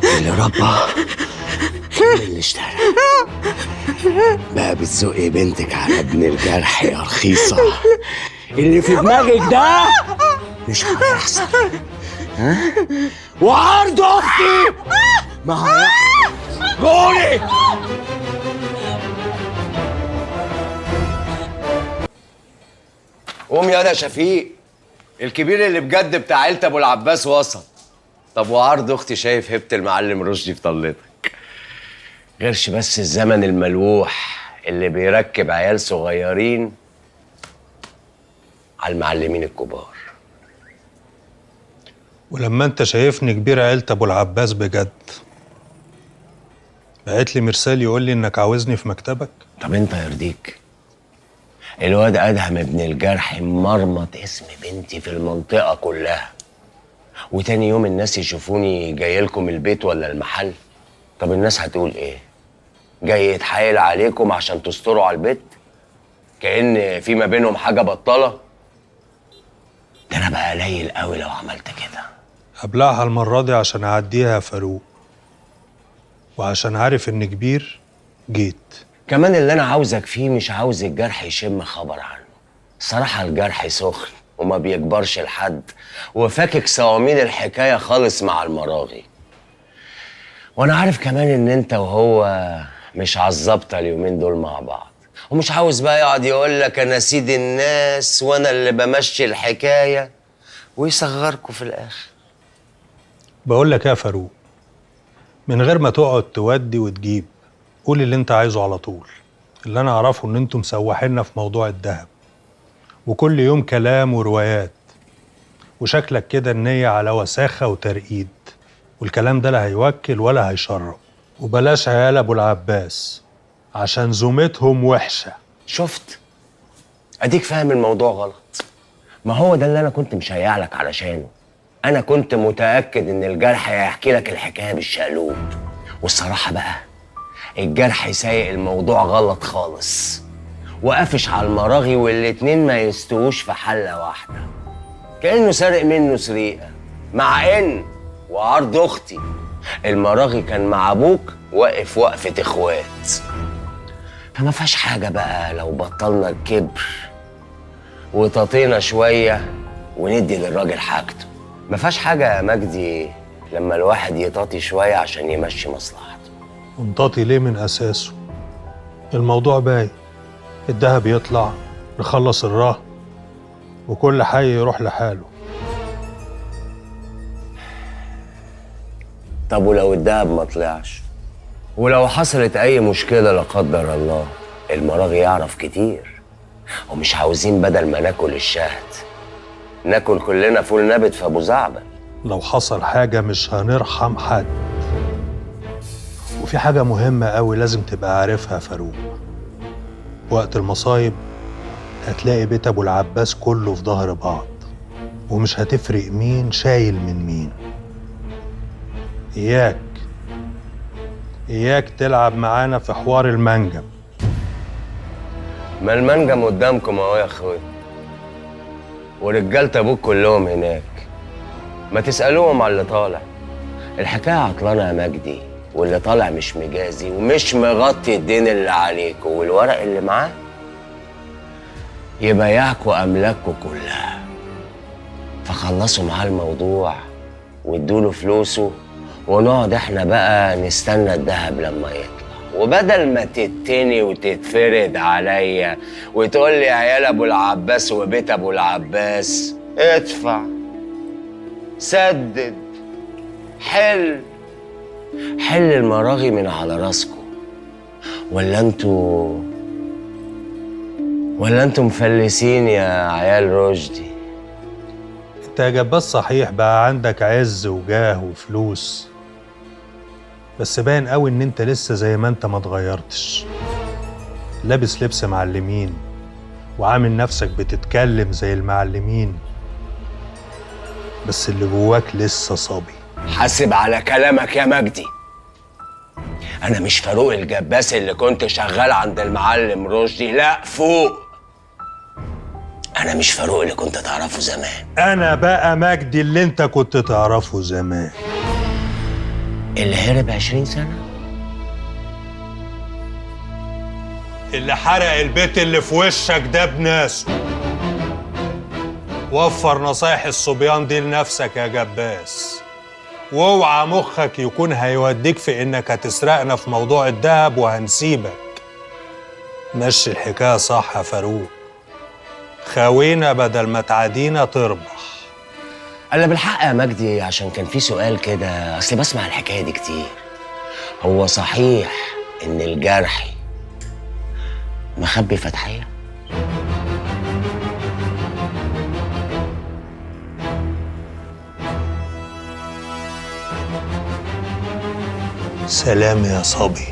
S14: اللي ربى اللي اشترى. بقى بتزقي بنتك على ابن الجرح يا رخيصة. اللي في دماغك ده مش هيحصل، ها؟ وعرض اختي ما هيحصل. قولي
S15: قوم يا شفيق، الكبير اللي بجد بتاع عيلة ابو العباس وصل. طب وعرض اختي شايف هبة المعلم رشدي في طلتك؟ غيرش بس الزمن الملوح اللي بيركب عيال صغيرين على المعلمين الكبار.
S17: ولما انت شايفني كبير عيلة ابو العباس بجد، بعت لي مرسال يقول لي انك عاوزني في مكتبك.
S15: طب انت يرضيك الواد ادهم ابن الجرح مرمط اسم بنتي في المنطقه كلها، وتاني يوم الناس يشوفوني جاي لكم البيت ولا المحل، طب الناس هتقول ايه؟ جاي يتحايل عليكم عشان تستروا على البيت؟ كأن في ما بينهم حاجه بطاله؟ ده انا بقى قليل قوي لو عملت كده.
S17: هبلعها المرة دي عشان اعديها يا فاروق، وعشان عارف ان كبير جيت.
S15: كمان اللي انا عاوزك فيه مش عاوز الجرح يشم خبر عنه. الصراحه الجرح سخن وما بيكبرش لحد، وفاكك صواميل الحكايه خالص مع المراغي. وانا عارف كمان ان انت وهو مش عالظبطه اليومين دول مع بعض، ومش عاوز بقى يقعد يقول لك انا سيد الناس وانا اللي بمشي الحكايه ويصغركوا في الاخر.
S17: بقول لك يا فاروق، من غير ما تقعد تودي وتجيب، قول اللي انت عايزه على طول. اللي انا اعرفه ان انتم مسوحيننا في موضوع الذهب، وكل يوم كلام وروايات، وشكلك كده النية على وساخة وترقيد، والكلام ده لا هيوكل ولا هيشرب. وبلاش عيال ابو العباس عشان زومتهم وحشة.
S15: شفت؟ اديك فاهم الموضوع غلط. ما هو ده اللي انا كنت مشيع لك علشانه. انا كنت متأكد ان الجرح هيحكي لك الحكاية بالشقلوب، والصراحة بقى الجرح سايق الموضوع غلط خالص، وقافش على المراغي والاتنين ما يستووش في حلة واحدة، كأنه سارق منه سريقة، مع ان وعرض اختي المراغي كان مع ابوك واقف وقفة اخوات. فما فيهاش حاجة بقى لو بطلنا الكبر وتطينا شوية وندي للراجل حاجته. ما فيهاش حاجة يا مجدي لما الواحد يطاطي شوية عشان يمشي مصلحته.
S17: ونطاطي ليه من اساسه؟ الموضوع باين، الدهب يطلع، نخلص الرهن، وكل حي يروح لحاله.
S15: طب ولو الدهب ما طلعش؟ ولو حصلت اي مشكلة لا قدر الله؟ المراغي يعرف كتير، ومش عاوزين بدل ما ناكل الشهد ناكل كلنا فول نابت في ابو زعبل.
S17: لو حصل حاجة مش هنرحم حد. وفي حاجة مهمة قوي لازم تبقى عارفها يا فاروق، وقت المصايب هتلاقي بيت ابو العباس كله في ظهر بعض، ومش هتفرق مين شايل من مين. إياك تلعب معانا في حوار المنجم.
S15: ما المنجم قدامكم اهو يا اخويا، ورجالة ابوك كلهم هناك، ما تسألوهم على اللي طالع. الحكاية عطلانة يا مجدي، واللي طالع مش مجازي ومش مغطي الدين اللي عليك والورق اللي معاه يبيعكوا أملاككوا كلها. فخلصوا معاه الموضوع وادوله فلوسه، ونقعد احنا بقى نستنى الدهب لما يطلع. وبدل ما تتني وتتفرد عليا وتقول لي عيال ابو العباس وبيت ابو العباس، ادفع، سدد، حل المراغي من على راسكم. ولا انتوا مفلسين يا عيال رشدي؟
S17: انت يا جباس صحيح بقى عندك عز وجاه وفلوس، بس باين قوي ان انت لسه زي ما انت ما اتغيرتش، لابس لبس معلمين وعامل نفسك بتتكلم زي المعلمين، بس اللي جواك لسه صبي.
S15: حاسب على كلامك يا مجدي. انا مش فاروق الجباس اللي كنت شغال عند المعلم رشدي، لا فوق. انا مش فاروق اللي كنت تعرفه زمان.
S17: انا بقى مجدي اللي انت كنت تعرفه زمان،
S15: اللي هرب 20 سنة،
S17: اللي حرق البيت اللي في وشك ده بناسه. وفر نصايح الصبيان دي لنفسك يا جباس، واوعى مخك يكون هيوديك في انك هتسرقنا في موضوع الدهب وهنسيبك. مشي الحكاية صح يا فاروق، خاوينا بدل ما تعادينا تربح.
S15: انا بالحق يا مجدي عشان كان في سؤال كده، اصل بسمع الحكاية دي كتير. هو صحيح ان الجرحي مخبي فتحية؟
S17: سلام يا صبي.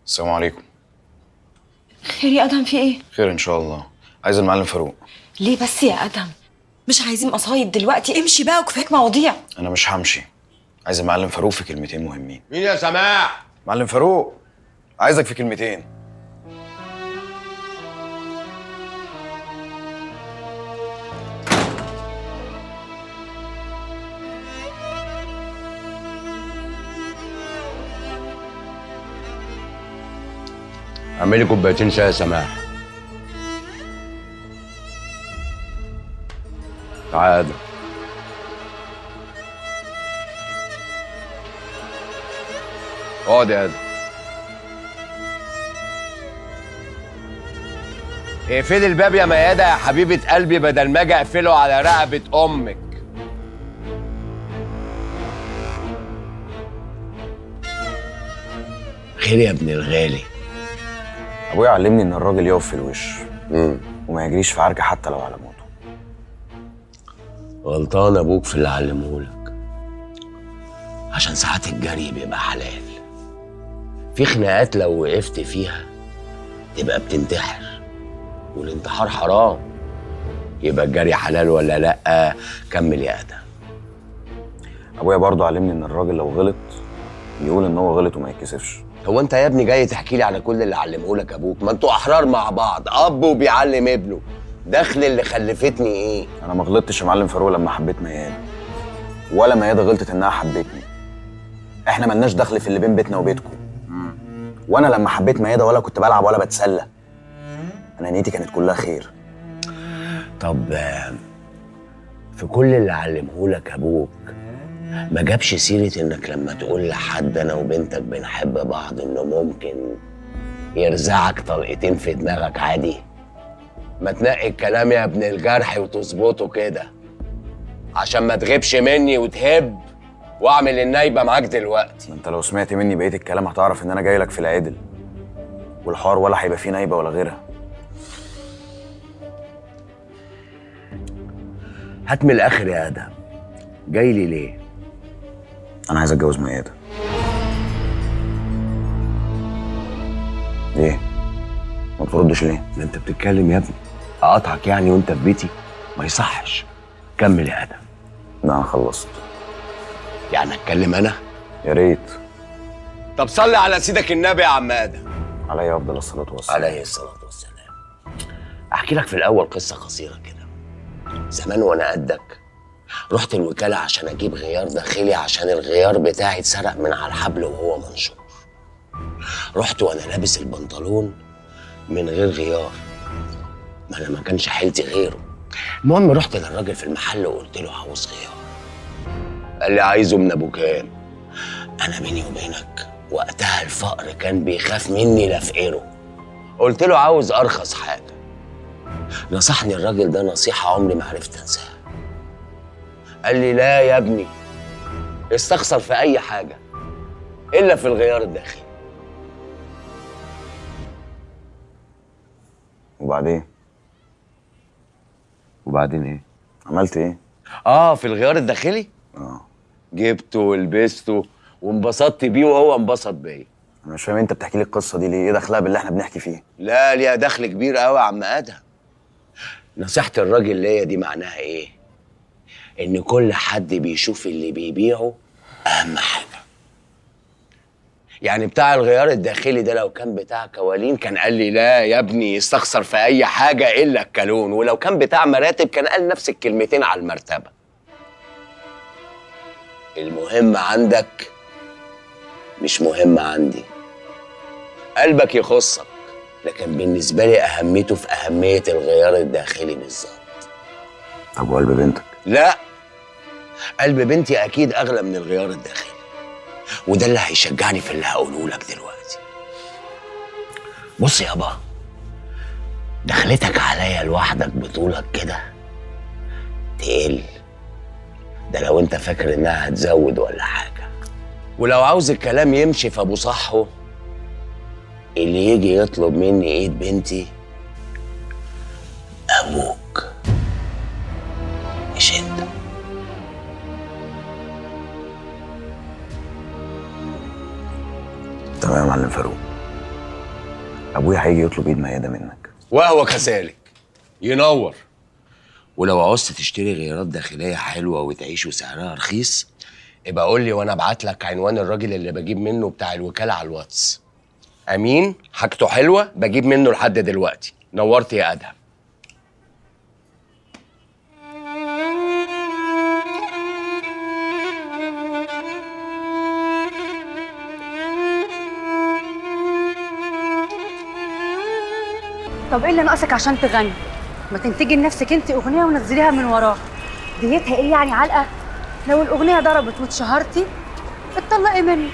S6: السلام عليكم.
S7: خير يا ادهم، في ايه؟
S6: خير ان شاء الله. عايز المعلم فاروق.
S7: ليه بس يا ادهم؟ مش عايزين قصايد دلوقتي، امشي بقى وكفاك مواضيع.
S6: انا مش همشي. عايز المعلم فاروق في كلمتين مهمين.
S15: مين يا سماح؟
S6: معلم فاروق، عايزك في كلمتين.
S15: اعملي كوبايتين شاي يا سماح. تعال. اقعد يا ادم. اقفلي الباب يا ميادة يا حبيبة قلبي بدل ما اجي اقفله على رقبة امك.
S14: خير يا ابن الغالي.
S6: ابويا علمني ان الراجل يقف في الوش وما يجريش في عركه حتى لو على موته.
S14: غلطان ابوك في اللي علمهولك، عشان ساعات الجري بيبقى حلال. في خناقات لو وقفت فيها تبقى بتنتحر، والانتحار حرام. يبقى الجري حلال ولا لا؟ كمل يا ادم.
S6: ابويا برضه علمني ان الراجل لو غلط يقول ان هو غلط وما يتكسفش.
S14: هو انت يا ابني جاي تحكي لي على كل اللي علمهولك ابوك؟ ما انتوا احرار مع بعض، اب وبيعلم ابنه. دخل اللي خلفتني ايه؟
S6: انا ما غلطتش يا معلم فاروق لما حبيت ميادة، ولا ميادة غلطت انها حبتني. احنا ملناش دخل في اللي بين بيتنا وبيتكم. وانا لما حبيت ميادة ولا كنت بلعب ولا بتسلى، انا نيتي كانت كلها خير.
S14: طب في كل اللي علمهولك ابوك ما جابش سيرة انك لما تقول لحد انا وبنتك بنحب بعض انه ممكن يرزعك طلقتين في دماغك عادي؟ ما تنقي الكلام يا ابن الجرح وتظبطه كده عشان ما تغيبش مني وتهب واعمل النايبه معاك دلوقتي.
S6: انت لو سمعت مني بقيه الكلام هتعرف ان انا جاي لك في العدل، والحوار ولا هيبقى فيه نايبه ولا غيرها.
S14: هات من الاخر يا ادم، جاي لي ليه؟
S6: انا عايز اتجوز ميادة. ليه؟ ما بتردش ليه؟
S14: ما انت بتتكلم يا ابني. اقطعك يعني وانت في بيتي؟ ما يصحش. كمل يا ادم.
S6: لا انا خلصت.
S14: يعني اتكلم انا؟
S6: يا ريت.
S14: طب صلي على سيدك النبي يا عم ادم.
S6: عليه افضل الصلاه والسلام.
S14: عليه الصلاه والسلام. احكي لك في الاول قصه قصيره كده. زمان وانا قدك رحت الوكاله عشان اجيب غيار داخلي، عشان الغيار بتاعي اتسرق من على الحبل وهو منشور. رحت وانا لابس البنطلون من غير غيار، ما انا ما كانش حيلتي غيره. المهم رحت للراجل في المحل وقلت له عاوز غيار. قال لي عايزه من ابو كام؟ انا بيني وبينك وقتها الفقر كان بيخاف مني لافقره. قلت له عاوز ارخص حاجه. نصحني الراجل ده نصيحه عمري ما عرفت انساها. قال لي لا يا ابني، استخسر في اي حاجه الا في الغيار الداخلي.
S6: وبعدين
S14: ايه؟
S6: عملت ايه؟
S14: في الغيار الداخلي؟ جبته ولبسته وانبسطت بيه وهو انبسط بيا.
S6: انا مش فاهم انت بتحكي لي القصه دي ليه؟ ايه دخلها باللي احنا بنحكي فيه؟
S14: لا ليها دخل كبير قوي يا عم ادهم. نصيحة الراجل ليا دي معناها ايه؟ ان كل حد بيشوف اللي بيبيعه اهم حاجة. يعني بتاع الغيار الداخلي ده لو كان بتاع كوالين كان قال لي لا يا ابني استخسر في اي حاجة الا الكالون، ولو كان بتاع مراتب كان قال نفس الكلمتين على المرتبة. المهم عندك مش مهم عندي. قلبك يخصك، لكن بالنسبة لي أهميته في أهمية الغيار الداخلي بالظبط.
S6: طب وقلب بنتك؟
S14: لا، قلب بنتي أكيد أغلى من الغيار الداخلي، وده اللي هيشجعني في اللي هقوله لك دلوقتي. بص يابا،
S15: دخلتك عليا لوحدك بطولك كده تقل. ده لو انت فاكر انها هتزود ولا حاجة. ولو عاوز الكلام يمشي في ابو صحو، اللي يجي يطلب مني ايد بنتي ابوك مش انت.
S6: تمام يا معلم فاروق، ابويا هيجي يطلب ايد ميادة منك.
S15: وهو كذلك ينور. ولو عوزت تشتري غيارات داخليه حلوه وتعيش وسعرها رخيص، ابقى قول لي وانا ابعت لك عنوان الراجل اللي بجيب منه بتاع الوكاله على الواتس. امين، حاجته حلوه، بجيب منه لحد دلوقتي. نورت يا ادهم.
S2: طب ايه اللي ناقصك عشان تغني؟ ما تنتجي لنفسك انت اغنيه ونزليها من وراها. ديتها ايه يعني علقه؟ لو الاغنيه ضربت واتشهرتي اتطلقي منه،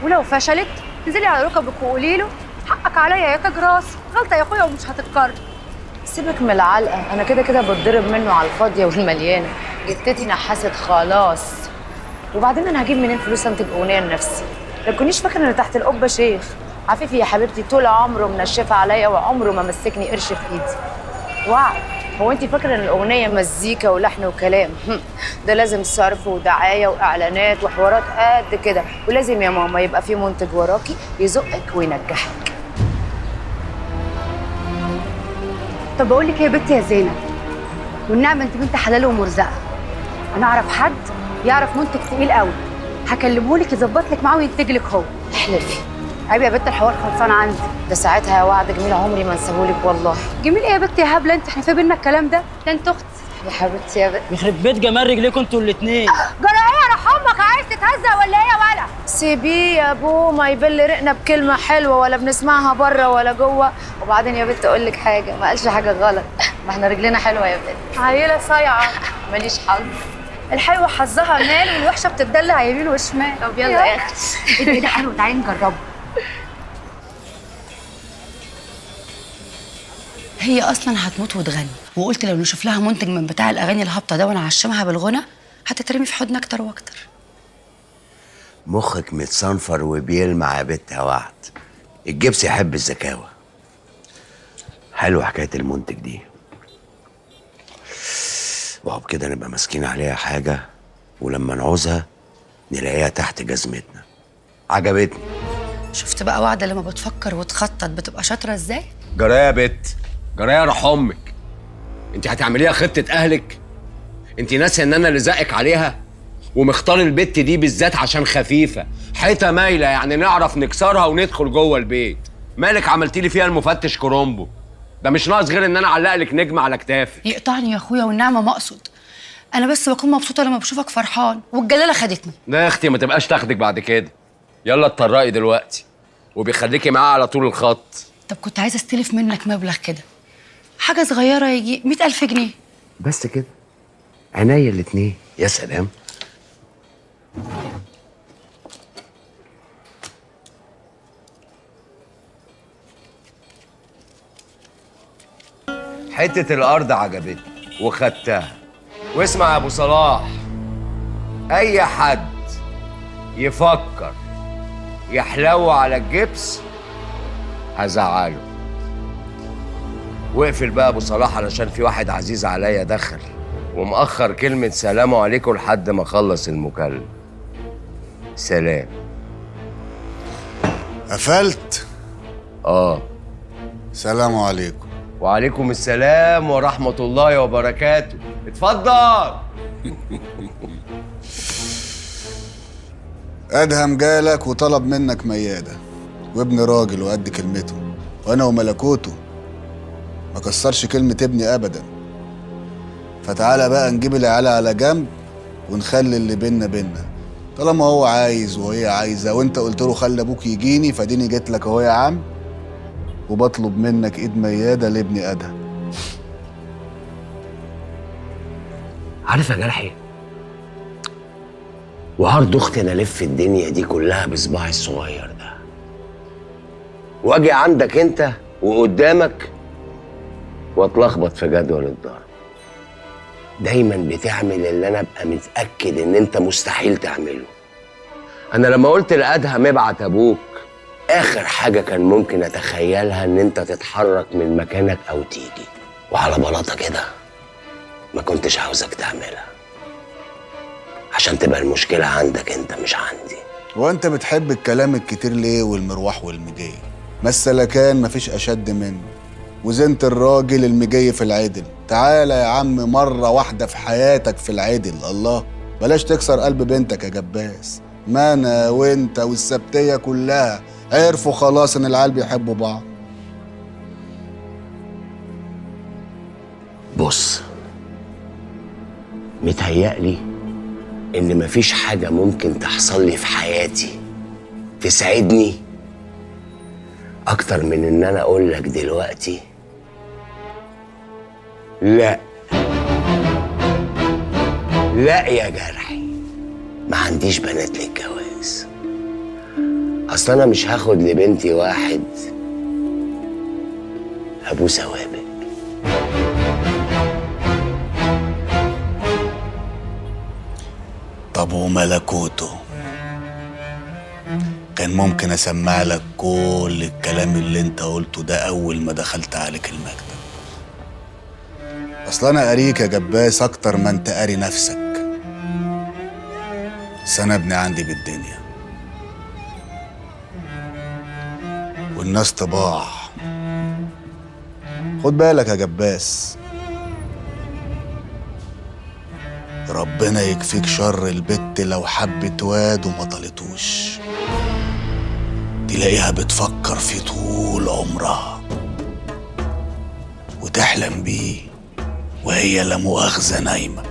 S2: ولو فشلت انزلي على ركبك وقولي له حقك عليا يا تاج راسي، غلطه يا اخويا ومش هتتكرر.
S22: سيبك من العلقه، انا كده كده بتضرب منه على الفاضيه والمليانه. جتتي نحست خلاص. وبعدين انا هجيب منين فلوس انتج اغنيه لنفسي؟ ما تكونيش فاكره ان تحت القبه شيخ. عفيفي يا حبيبتي طول عمره منشفه عليا وعمره ما مسكني قرش في ايدي. وعد، هو انت فاكره ان الاغنيه مزيكا ولحن وكلام؟ ده لازم صرف ودعايه واعلانات وحوارات قد كده، ولازم يا ماما يبقى في منتج وراكي يزقك وينجحك.
S2: طب بقول لك ايه يا بنتي يا زينب، والنعمه انت بنت حلال ومرزقه. انا اعرف حد يعرف منتج تقيل قوي، هكلمه لك يظبط لك معاه وينتج لك هو.
S22: احلفي.
S2: عيب يا بنت، الحوار خلصان عندي.
S22: ده ساعتها يا وعد جميل عمري ما انساهولك والله.
S2: جميل ايه يا بنت يا هبله انت؟ احنا في بينا الكلام ده؟ ده انت اختي
S22: يا حبيبتي يا بنت.
S13: يخرب بيت جمال رجليكم انتوا الاثنين.
S2: جرى ايه يا روح امك؟ عايز تتهزق ولا ايه يا ولا؟
S22: سيبيه يا ابو، ما يبل رقنا بكلمه حلوه ولا بنسمعها بره ولا جوه. وبعدين يا بنت اقول لك حاجه، ما قالش حاجه غلط. ما احنا رجلنا حلوه يا بنت.
S2: عيله صايعه
S22: ماليش حظ.
S2: الحلوه حظها مال والوحشه بتدلع يمين وشمال.
S22: طب يلا يا اختي.
S2: ايه ده حلو، تعالي نجربه. هي اصلا هتموت وتغني، وقلت لو نشوف لها منتج من بتاع الاغاني الهابطه ده ونعشمها بالغنى هتترمي في حضن اكتر واكتر.
S15: مخك متصنفر وبيلمع يا بت يا وعد. الجبس يحب الزكاوه. حلوه حكايه المنتج دي، وهو بكده نبقى ماسكين عليها حاجه، ولما نعوزها نلاقيها تحت جزمتنا. عجبتني.
S2: شفت بقى وعده لما بتفكر وتخطط بتبقى شاطره ازاي؟
S15: جرايه يا بت، جرايه روح امك. انت هتعمليها خطه اهلك؟ انت ناسيه ان انا اللي زقك عليها ومختار البت دي بالذات عشان خفيفه، حيطه مايله يعني نعرف نكسرها وندخل جوه البيت. مالك عملتي لي فيها المفتش كرومبو؟ ده مش ناقص غير ان انا اعلق لك نجمه على كتافي.
S2: يقطعني يا اخويا والنعمه ما اقصد، انا بس بكون مبسوطه لما بشوفك فرحان والجلاله خدتني.
S15: لا يا اختي ما تبقاش تاخدك بعد كده. يلا اتطرقي دلوقتي وبيخليكي معاه على طول الخط.
S2: طب كنت عايزه استلف منك مبلغ كده، حاجه صغيره يجي 100,000 جنيه
S15: بس كده. عينيا الاتنين. يا سلام. حتة الأرض عجبتني وخدتها. واسمع يا أبو صلاح، أي حد يفكر يحلو على الجبس هزعله. واقفل بقى أبو صلاح علشان في واحد عزيز عليا دخل ومأخر كلمة سلام عليكم لحد ما أخلص المكالمة. سلام.
S4: قفلت؟ سلام عليكم.
S15: وعليكم السلام ورحمة الله وبركاته. اتفضل.
S4: أدهم جالك وطلب منك ميادة، وابن راجل وقد كلمته، وأنا وملكوته ما كسرش كلمة ابني أبدا. فتعالى بقى نجيب العيال على جنب ونخلي اللي بينا طالما هو عايز وهي عايزة وانت قلت له خلي ابوك يجيني، فديني جيت لك اهو يا عم، وبطلب منك ايد ميادة لابني أدهم.
S15: عارف يا جرحي، وعرض اختي انا الف الدنيا دي كلها بصباعي الصغير ده، واجي عندك انت وقدامك واتلخبط في جدول الضرب. دايما بتعمل اللي انا ابقى متاكد ان انت مستحيل تعمله. انا لما قلت لادهم ابعت ابوك، اخر حاجه كان ممكن اتخيلها ان انت تتحرك من مكانك او تيجي، وعلى بلاطه كده ما كنتش عاوزك تعملها عشان تبقى المشكله عندك انت مش عندي.
S4: وانت بتحب الكلام الكتير ليه والمروح والمجي؟ ما السلكان مفيش اشد منه، وزنت الراجل المجي في العدل. تعالى يا عم مرة واحدة في حياتك في العدل. الله، بلاش تكسر قلب بنتك يا جباس. ما انا وانت والسبتية كلها عرفوا خلاص ان العيال بيحبوا بعض.
S15: بص، متهيألي ان مفيش حاجة ممكن تحصل لي في حياتي تسعدني اكتر من ان انا اقول لك دلوقتي لا. لا يا جرحي، ما عنديش بنات للجواز. اصل انا مش هاخد لبنتي واحد ابوه سوابق.
S4: طب وملكوته؟ كان ممكن اسمع لك كل الكلام اللي انت قلته ده اول ما دخلت عليك المكتب. اصل انا قاريك يا جباس اكتر ما انت قاري نفسك. بس انا ابني عندي بالدنيا، والناس طباع. خد بالك يا جباس، ربنا يكفيك شر البت لو حبت واد وما طلتوش، تلاقيها بتفكر فيه طول عمرها وتحلم بيه وهي لا مؤاخذة نايمة،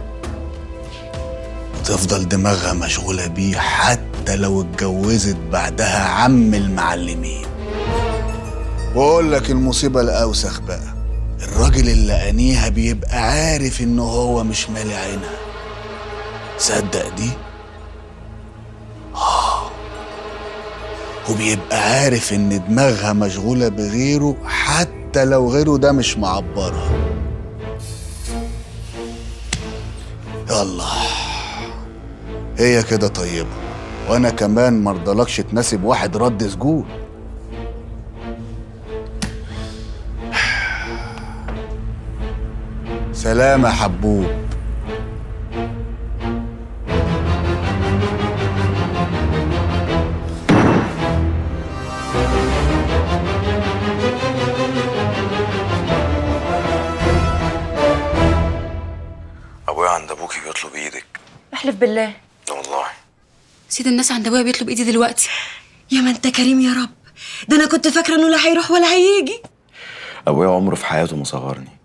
S4: تفضل دماغها مشغولة بيه حتى لو اتجوزت بعدها عم المعلمين. وأقول لك المصيبة الأوسخ بقى، الراجل اللي أنيها بيبقى عارف إنه هو مش مالي عينها. صدق دي؟ وبيبقى عارف إن دماغها مشغولة بغيره حتى لو غيره ده مش معبرها. يلا هي كده طيبة، وأنا كمان مرضلكش تناسب واحد رد سجون. سلام يا حبوب.
S6: ابويا عند ابوكي بيطلب ايدك.
S7: احلف بالله.
S6: والله
S7: سيد الناس عند ابويا بيطلب ايدي دلوقتي. يا ما انت كريم يا رب، ده انا كنت فاكره انه لا هيروح ولا هيجي.
S6: ابويا عمره في حياته ما صغرني.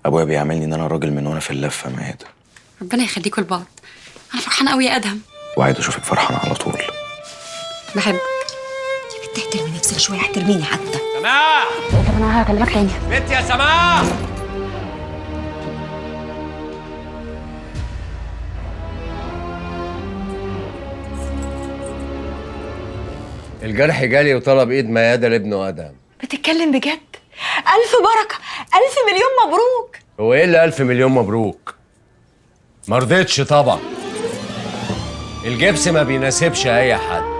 S6: ابويا بيعاملني ان انا راجل من وانا في اللفه مهدى.
S7: ربنا يخليكوا لبعض. انا فرحانه قوي يا ادهم.
S6: وعايز اشوفك فرحانه على طول.
S7: بحبك. يا بنت احترمي نفسك شويه، احترميني حتى.
S13: سماح،
S2: طب انا هكلمك تاني.
S13: بنت يا سماح.
S15: الجرح جالي وطلب ايد ميادة لابنه ادهم.
S7: بتتكلم بجد؟ الف بركه، الف مليون مبروك.
S15: هو ايه اللي 1000 مليون مبروك؟ مرضتش طبعا. الجبس ما بيناسبش اي حد.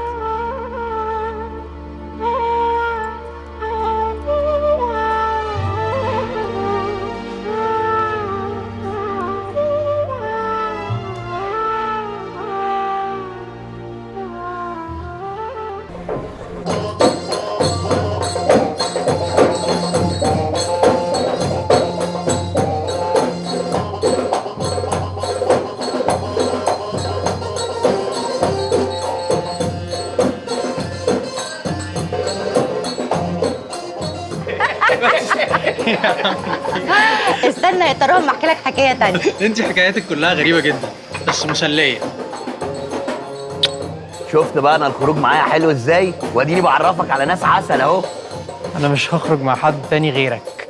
S11: استنى يا ترام احكي لك حكايه تانية.
S16: انت حكاياتك كلها غريبه جدا بس مسليه.
S1: شفت بقى انا الخروج معايا حلو ازاي؟ واديني بعرفك على ناس عسل اهو.
S16: انا مش هخرج مع حد تاني غيرك.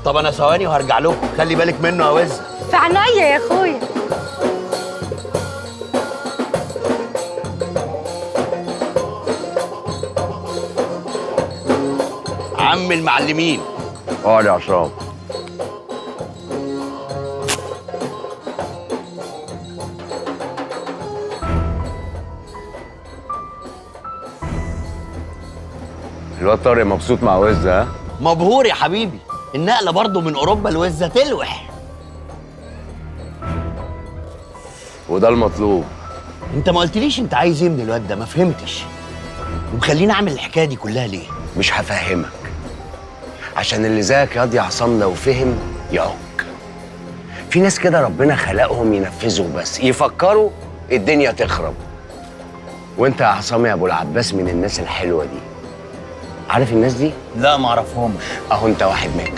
S1: طب انا ثواني وهرجع لكم، خلي بالك منه يا وز.
S2: في عينيا يا اخويا.
S1: عم المعلمين.
S15: اقعد يا عصام. الواد طارق مبسوط مع وزة ها؟
S1: مبهور يا حبيبي، النقله برضه من اوروبا لوزه تلوح.
S15: وده المطلوب.
S1: انت ما قلتليش انت عايز ايه من الواد ده، ما فهمتش. ومخليني اعمل الحكايه دي كلها ليه؟
S15: مش هفهمك، عشان اللي زيك ياض يا عصام لو فهم يعك. في ناس كده ربنا خلقهم ينفذوا بس، يفكروا الدنيا تخرب. وانت يا عصام يا ابو العباس من الناس الحلوه دي. عارف الناس دي؟
S1: لا ما اعرفهمش.
S15: اهو انت واحد منهم.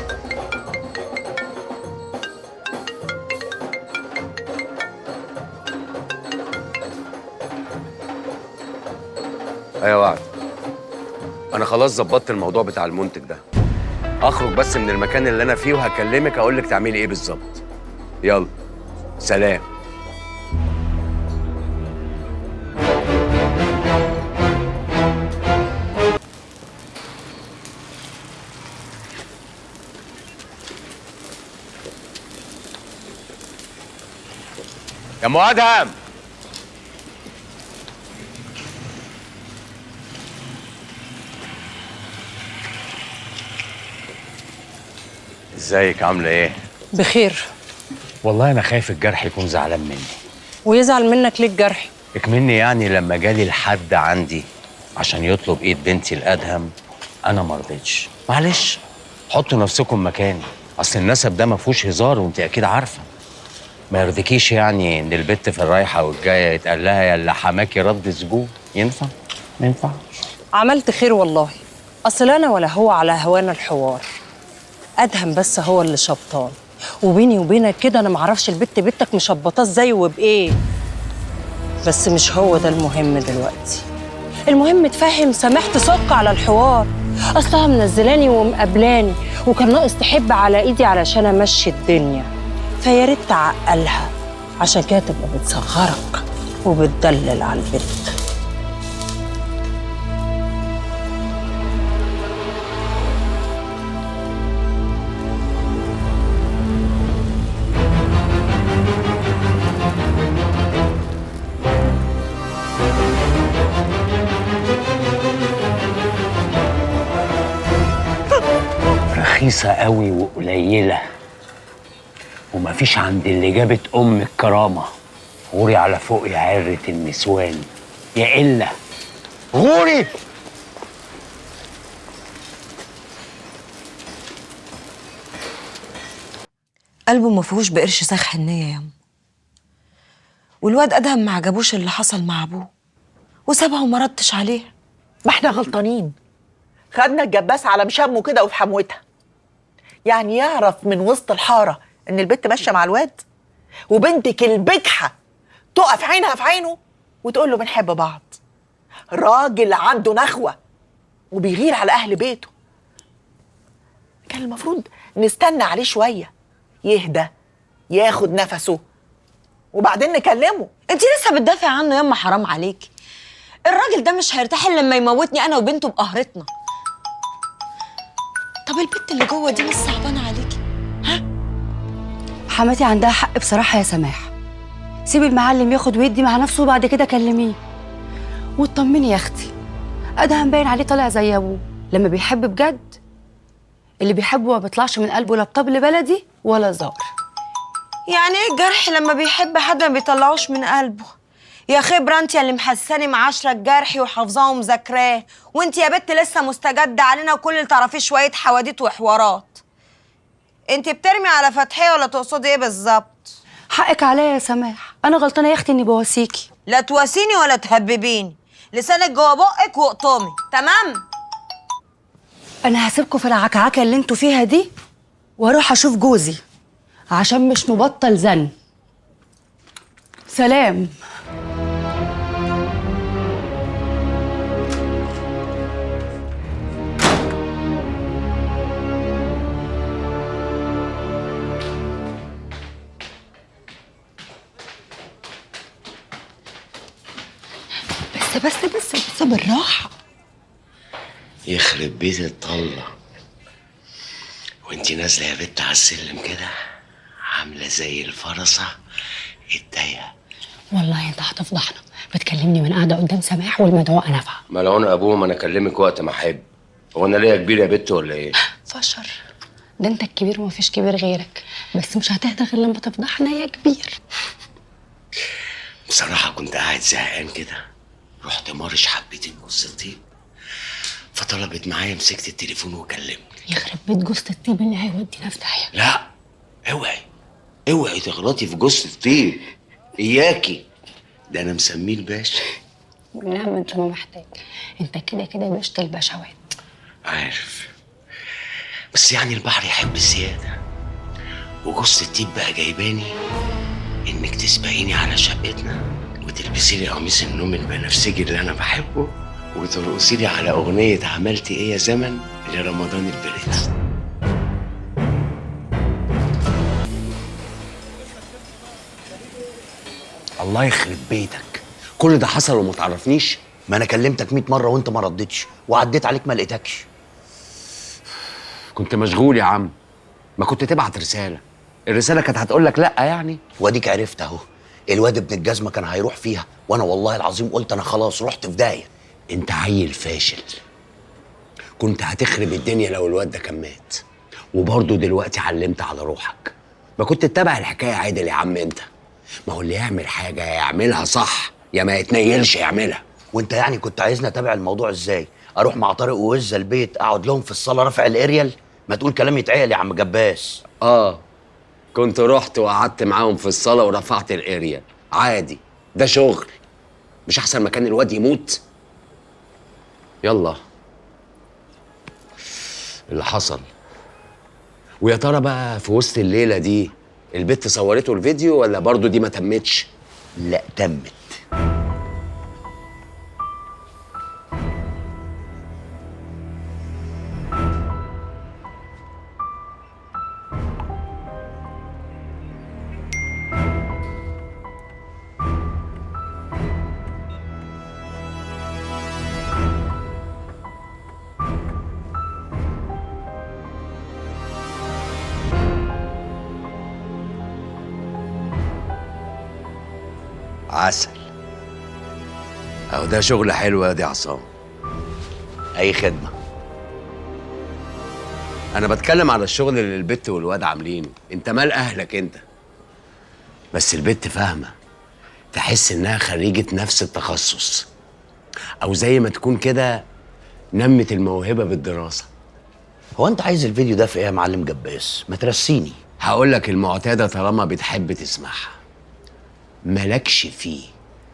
S15: ايوه وعد، انا خلاص ظبطت الموضوع بتاع المنتج ده. اخرج بس من المكان اللي انا فيه وهكلمك اقول لك تعملي ايه بالظبط. يلا سلام. يا ام ادهم، ازيك عامله ايه؟
S8: بخير.
S15: والله انا خايف الجرح يكون زعلان مني.
S8: ويزعل منك ليه الجرح؟
S15: اكمني يعني لما جالي لحد عندي عشان يطلب ايد بنتي الادهم انا ما رضيتش. معلش حطوا نفسكم مكاني، اصل النسب ده ما فيهوش هزار وانت اكيد عارفه. ما يرضيكيش يعني ان البت في الرايحه والجايه يتقال لها يا اللي حماكي رد زبون؟ ينفع؟ ما ينفعش.
S8: عملت خير والله، اصل انا ولا هو على هوانا الحوار. ادهم بس هو اللي شبطان، وبيني وبينك كده انا معرفش البت بنتك مشبطاه ازاي وبايه. بس مش هو ده المهم دلوقتي. المهم تفهم سماح تسك على الحوار، اصلها منزلاني ومقابلاني وكان ناقص تحب على ايدي علشان امشي الدنيا، فيا ريت تعقلها عشان كده تبقى بتصغرك وبتدلل على البنت.
S15: رخيصة قوي وقليلة، ومفيش عند اللي جابت أم الكرامة. غوري على فوق يا عرة النسوان يا إلا غوري.
S7: قلبه ما فيهوش بقرش ساخ حنية يا أم. والواد أدهم ما عجبوش اللي حصل مع أبوه وسابها وما ردش عليها.
S18: ما احنا غلطانين، خدنا الجباس على مشامه كده وفي حموتها. يعني يعرف من وسط الحاره ان البت ماشيه مع الواد، وبنتك البجحه تقف عينها في عينه وتقول له بنحب بعض. راجل عنده نخوه وبيغير على اهل بيته. كان المفروض نستنى عليه شويه يهدى ياخد نفسه وبعدين نكلمه.
S7: انت لسه بتدافع عنه ياما، حرام عليكي. الراجل ده مش هيرتاح الا لما يموتني انا وبنته بقهرتنا. طب البت اللي جوه دي مش صعبانه عليكي؟ ها؟
S2: حماتي عندها حق بصراحه يا سماح. سيبي المعلم ياخد ويدي مع نفسه وبعد كده كلميه. واطمني يا اختي، ادهم باين عليه طالع زي ابوه لما بيحب بجد. اللي بيحبه ما بيطلعش من قلبه لا بطبل بلدي ولا زار.
S7: يعني ايه الجرح لما بيحب حد ما بيطلعوش من قلبه؟ يا خبره انت اللي محساني معاشره الجرحي وحافظاه ومذاكراه، وانت يا بت لسه مستجده علينا وكل اللي تعرفيه شويه حواديت وحوارات. انت بترمي على فتحيه ولا تقصدي ايه بالظبط؟
S2: حقك عليا يا سماح، انا غلطانه يا اختي اني بواسيكي.
S7: لا تواسيني ولا تهببيني، لسانك جوه بقك واقطمي، تمام؟
S2: انا هسيبكم في العكعكه اللي انتوا فيها دي واروح اشوف جوزي عشان مش مبطل زن. سلام.
S7: بس بالراحه.
S14: يخرب بيت الطلة، وانتي نازله يا بت على السلم كده عامله زي الفرسه الضيقه.
S10: والله انت هتفضحنا، بتكلمني من قاعده قدام سماح والمدعوه نافعه.
S14: ملعون ابوه، ما انا اكلمك وقت ما احب. هو انا ليا كبير يا بت ولا ايه؟
S10: فشر، ده انت الكبير ومفيش كبير غيرك، بس مش هتهدى غير لما تفضحنا يا كبير.
S14: بصراحه كنت قاعد زهقان كده، رحت مارش حبتين جوز الطيب، فطلبت معايا مسكت التليفون وكلمت.
S10: يخرب بيت جوزة الطيب اللي هيودينا في داهيه.
S14: لا اوعي اوعي تغلطي في جوز الطيب، اياكي، ده انا مسميه الباشا.
S10: لا ما انت ما محتاج، انت كده كده باشا البشوات.
S14: عارف، بس يعني البحر يحب الزياده، وجوز الطيب بقى جايباني انك تسبقيني على شقتنا وتلبسي لي قميص النوم البنفسجي اللي انا بحبه وترقصي لي على اغنيه عملتي ايه يا زمن لرمضان البرنس.
S1: الله يخرب بيتك، كل ده حصل وما تعرفنيش؟ ما انا كلمتك 100 مره وانت ما ردتش، وعديت عليك ما لقيتكش.
S14: كنت مشغول يا عم، ما كنت تبعت رساله، الرساله كانت هتقول لك لا يعني.
S1: واديك عرفت اهو، الواد ابن الجزمه كان هيروح فيها، وانا والله العظيم قلت انا خلاص رحت في داهيه.
S14: انت عيل فاشل، كنت هتخرب الدنيا لو الواد ده كان مات، وبرضه دلوقتي علمت على روحك. ما كنت تتابع الحكايه عادل يا عم انت، ما هو اللي يعمل حاجه يعملها صح يا ما يتنيلش يعملها.
S1: وانت يعني كنت عايزني اتابع الموضوع ازاي؟ اروح مع طارق ووزه البيت اقعد لهم في الصاله رافع الاريال؟ ما تقول كلام يتعقل يا عم جباس.
S14: كنت رحت وقعدت معاهم في الصاله ورفعت الاريال عادي، ده شغل، مش احسن مكان الواد يموت؟ يلا اللي حصل. ويا ترى بقى في وسط الليله دي البت صورته الفيديو ولا برضو دي ما تمتش؟
S1: لا تمت.
S14: عسل. اهو ده شغل حلو يا دي عصام.
S1: اي خدمه.
S14: انا بتكلم على الشغل اللي البت والواد عاملينه، انت مال اهلك انت. بس البت فاهمه، تحس انها خريجه نفس التخصص، او زي ما تكون كده نمت الموهبه بالدراسه.
S1: هو انت عايز الفيديو ده في ايه يا معلم جباس؟ ما ترسيني.
S14: هقول لك المعتاده طالما بتحب تسمعها. مالكش فيه،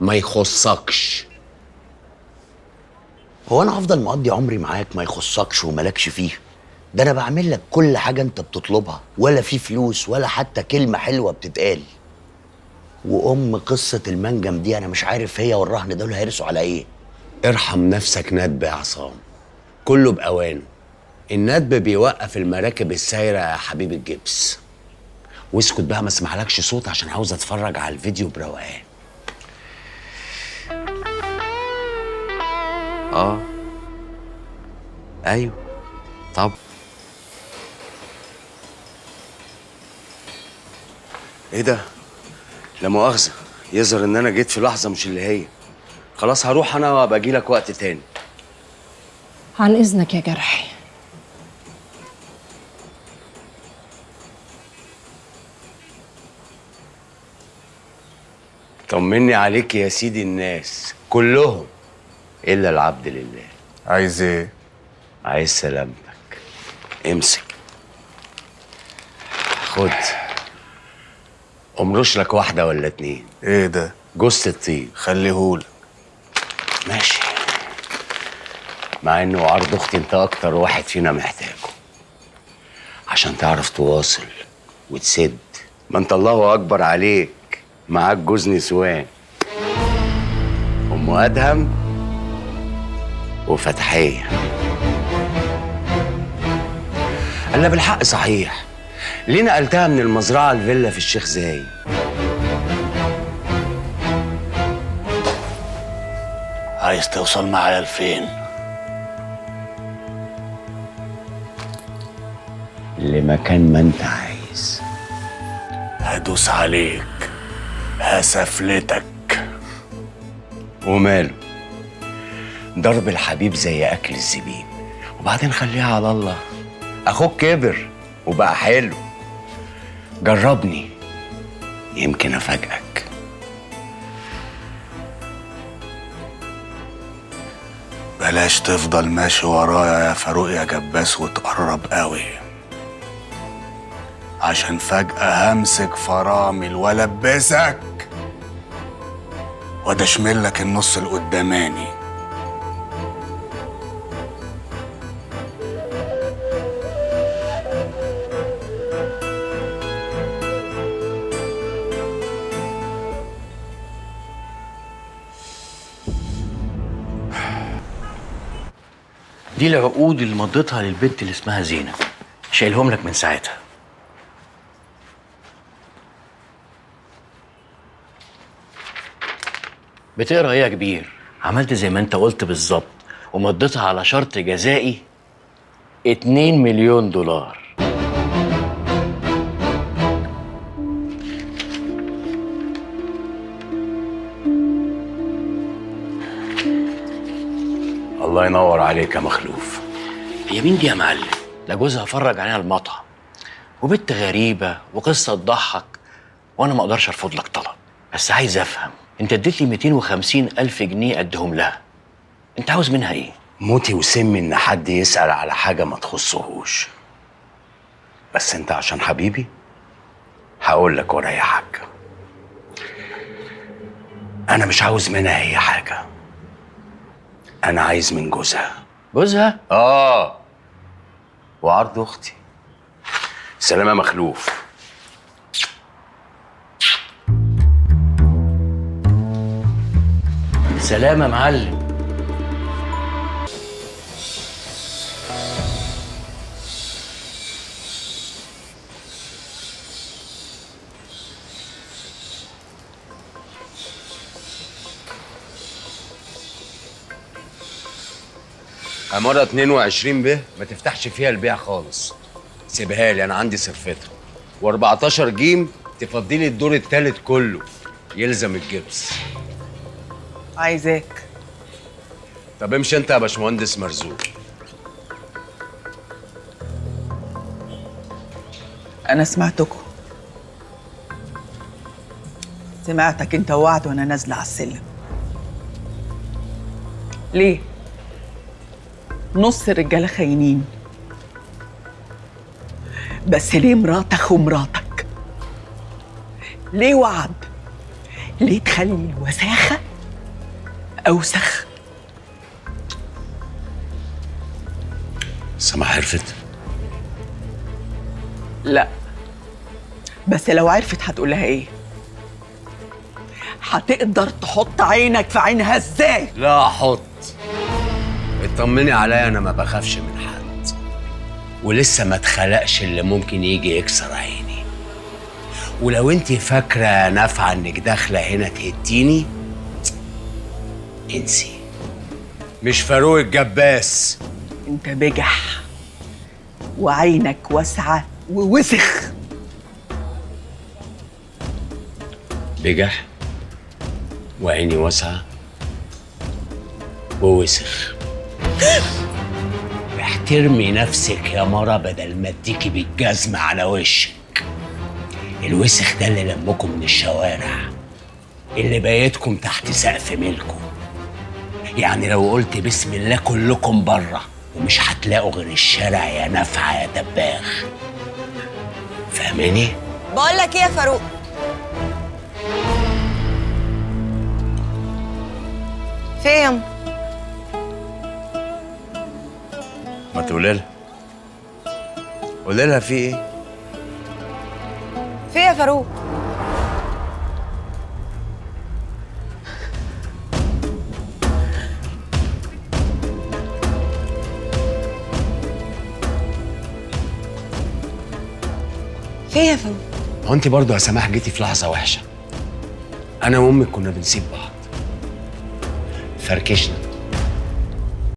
S14: ما يخصكش.
S1: هو انا هفضل مقضي عمري معاك ما يخصكش ومالكش فيه؟ ده انا بعمل لك كل حاجه انت بتطلبها، ولا في فلوس ولا حتى كلمه حلوه بتتقال. قصه المنجم دي انا مش عارف هي والرهن دول هيرسوا على ايه.
S14: ارحم نفسك ندب يا عصام، كله باوانه. الندب بيوقف المراكب السايره يا حبيب الجبس. واسكت بقى ما اسمعلكش صوت عشان عاوز اتفرج على الفيديو بروقان. ايوه طب ايه ده؟ لا مؤاخذه، يظهر ان انا جيت في لحظه مش اللي هي. خلاص هروح انا وابقى اجي لك وقت تاني.
S8: عن اذنك يا جرحي.
S14: طمني عليك يا سيدي الناس كلهم الا العبد لله.
S4: عايز ايه؟
S14: عايز سلامتك. امسك خد، امرش لك واحده ولا اتنين.
S4: ايه ده؟
S14: جوز الطيب.
S4: خليهولك.
S14: ماشي، مع انه عرض اختي انت اكتر واحد فينا محتاجه عشان تعرف تواصل وتسد. ما انت الله اكبر عليك، معاك جوز نسوان، ام ادهم وفتحيه. الا بالحق صحيح، ليه نقلتها من المزرعه الفيلا في الشيخ زايد؟
S24: عايز توصل معايا لفين؟
S14: لمكان ما انت عايز.
S4: هدوس عليك، هسفلتك.
S14: وماله؟ ضرب الحبيب زي اكل الزبيب، وبعدين خليها على الله. اخوك كبر وبقى حلو، جربني يمكن افاجئك.
S4: بلاش تفضل ماشي ورايا يا فاروق يا جباس وتقرب قوي، عشان فجأة همسك فرامل والبسك وادشملك النص القداماني.
S1: دي العقود اللي مضيتها للبنت اللي اسمها زينب، شايلهم لك من ساعتها. بتقرا ايه يا كبير؟ عملت زي ما انت قلت بالظبط، ومضيتها على شرط جزائي 2 مليون دولار.
S14: الله ينور عليك يا مخلوف.
S1: هي مين دي يا معلم؟ ده جوزها فرج علينا المطعم، وبنت غريبة وقصة تضحك، وأنا ما أقدرش أرفض لك طلب، بس عايز أفهم، أنت اديت لي 250,000 جنيه أديهم لها، أنت عاوز منها إيه؟
S14: موتي وسمي إن حد يسأل على حاجة ما تخصهوش، بس أنت عشان حبيبي هقول لك واريحك. أنا مش عاوز منها أي حاجة، أنا عايز من جوزها.
S1: جوزها؟
S14: وعرض أختي. سلام يا مخلوف.
S1: سلام يا معلم.
S14: عمارة 22 ب ما تفتحش فيها البيع خالص، سيبها لي، أنا عندي صرفتها. و14 جيم تفضي لي الدور التالت كله، يلزم الجبس.
S18: عايزاك.
S14: طب امشي أنت يا باشمهندس مرزوق.
S18: أنا سمعتكم، سمعتك أنت ووعد وأنا نازلة على السلم. ليه؟ نص الرجالة خاينين، بس ليه مرات أخو مراتك؟ ليه وعد؟ ليه تخلي الوساخة أوسخ؟
S14: سما عرفت؟
S18: لا، بس لو عرفت هتقولها إيه؟ هتقدر تحط عينك في عينها إزاي؟
S14: لا أحط. اطمني عليا، أنا ما بخافش من حد، ولسه ما اتخلقش اللي ممكن يجي يكسر عيني. ولو انت فاكرة نافعة انك داخلة هنا تهديني، انسي. مش فاروق الجباس.
S18: انت بجح وعينك واسعة ووسخ.
S14: بجح وعيني واسعة ووسخ. احترمي نفسك يا مرة بدل ما اديكي بالجزمة على وشك. الوسخ ده اللي لمكم من الشوارع، اللي بيتكم تحت سقف ملكم. يعني لو قلت بسم الله كلكم بره، ومش هتلاقوا غير الشارع يا نافعة يا دباغ. فاهماني؟
S7: بقول لك ايه يا فاروق، فين؟
S14: ما تقولي لها. قولي لها في ايه؟
S7: في يا فاروق؟ في يا فاروق؟
S14: هو انت برضه يا سماح جيتي في لحظة وحشة. أنا وأمك كنا بنسيب بعض، فركشنا،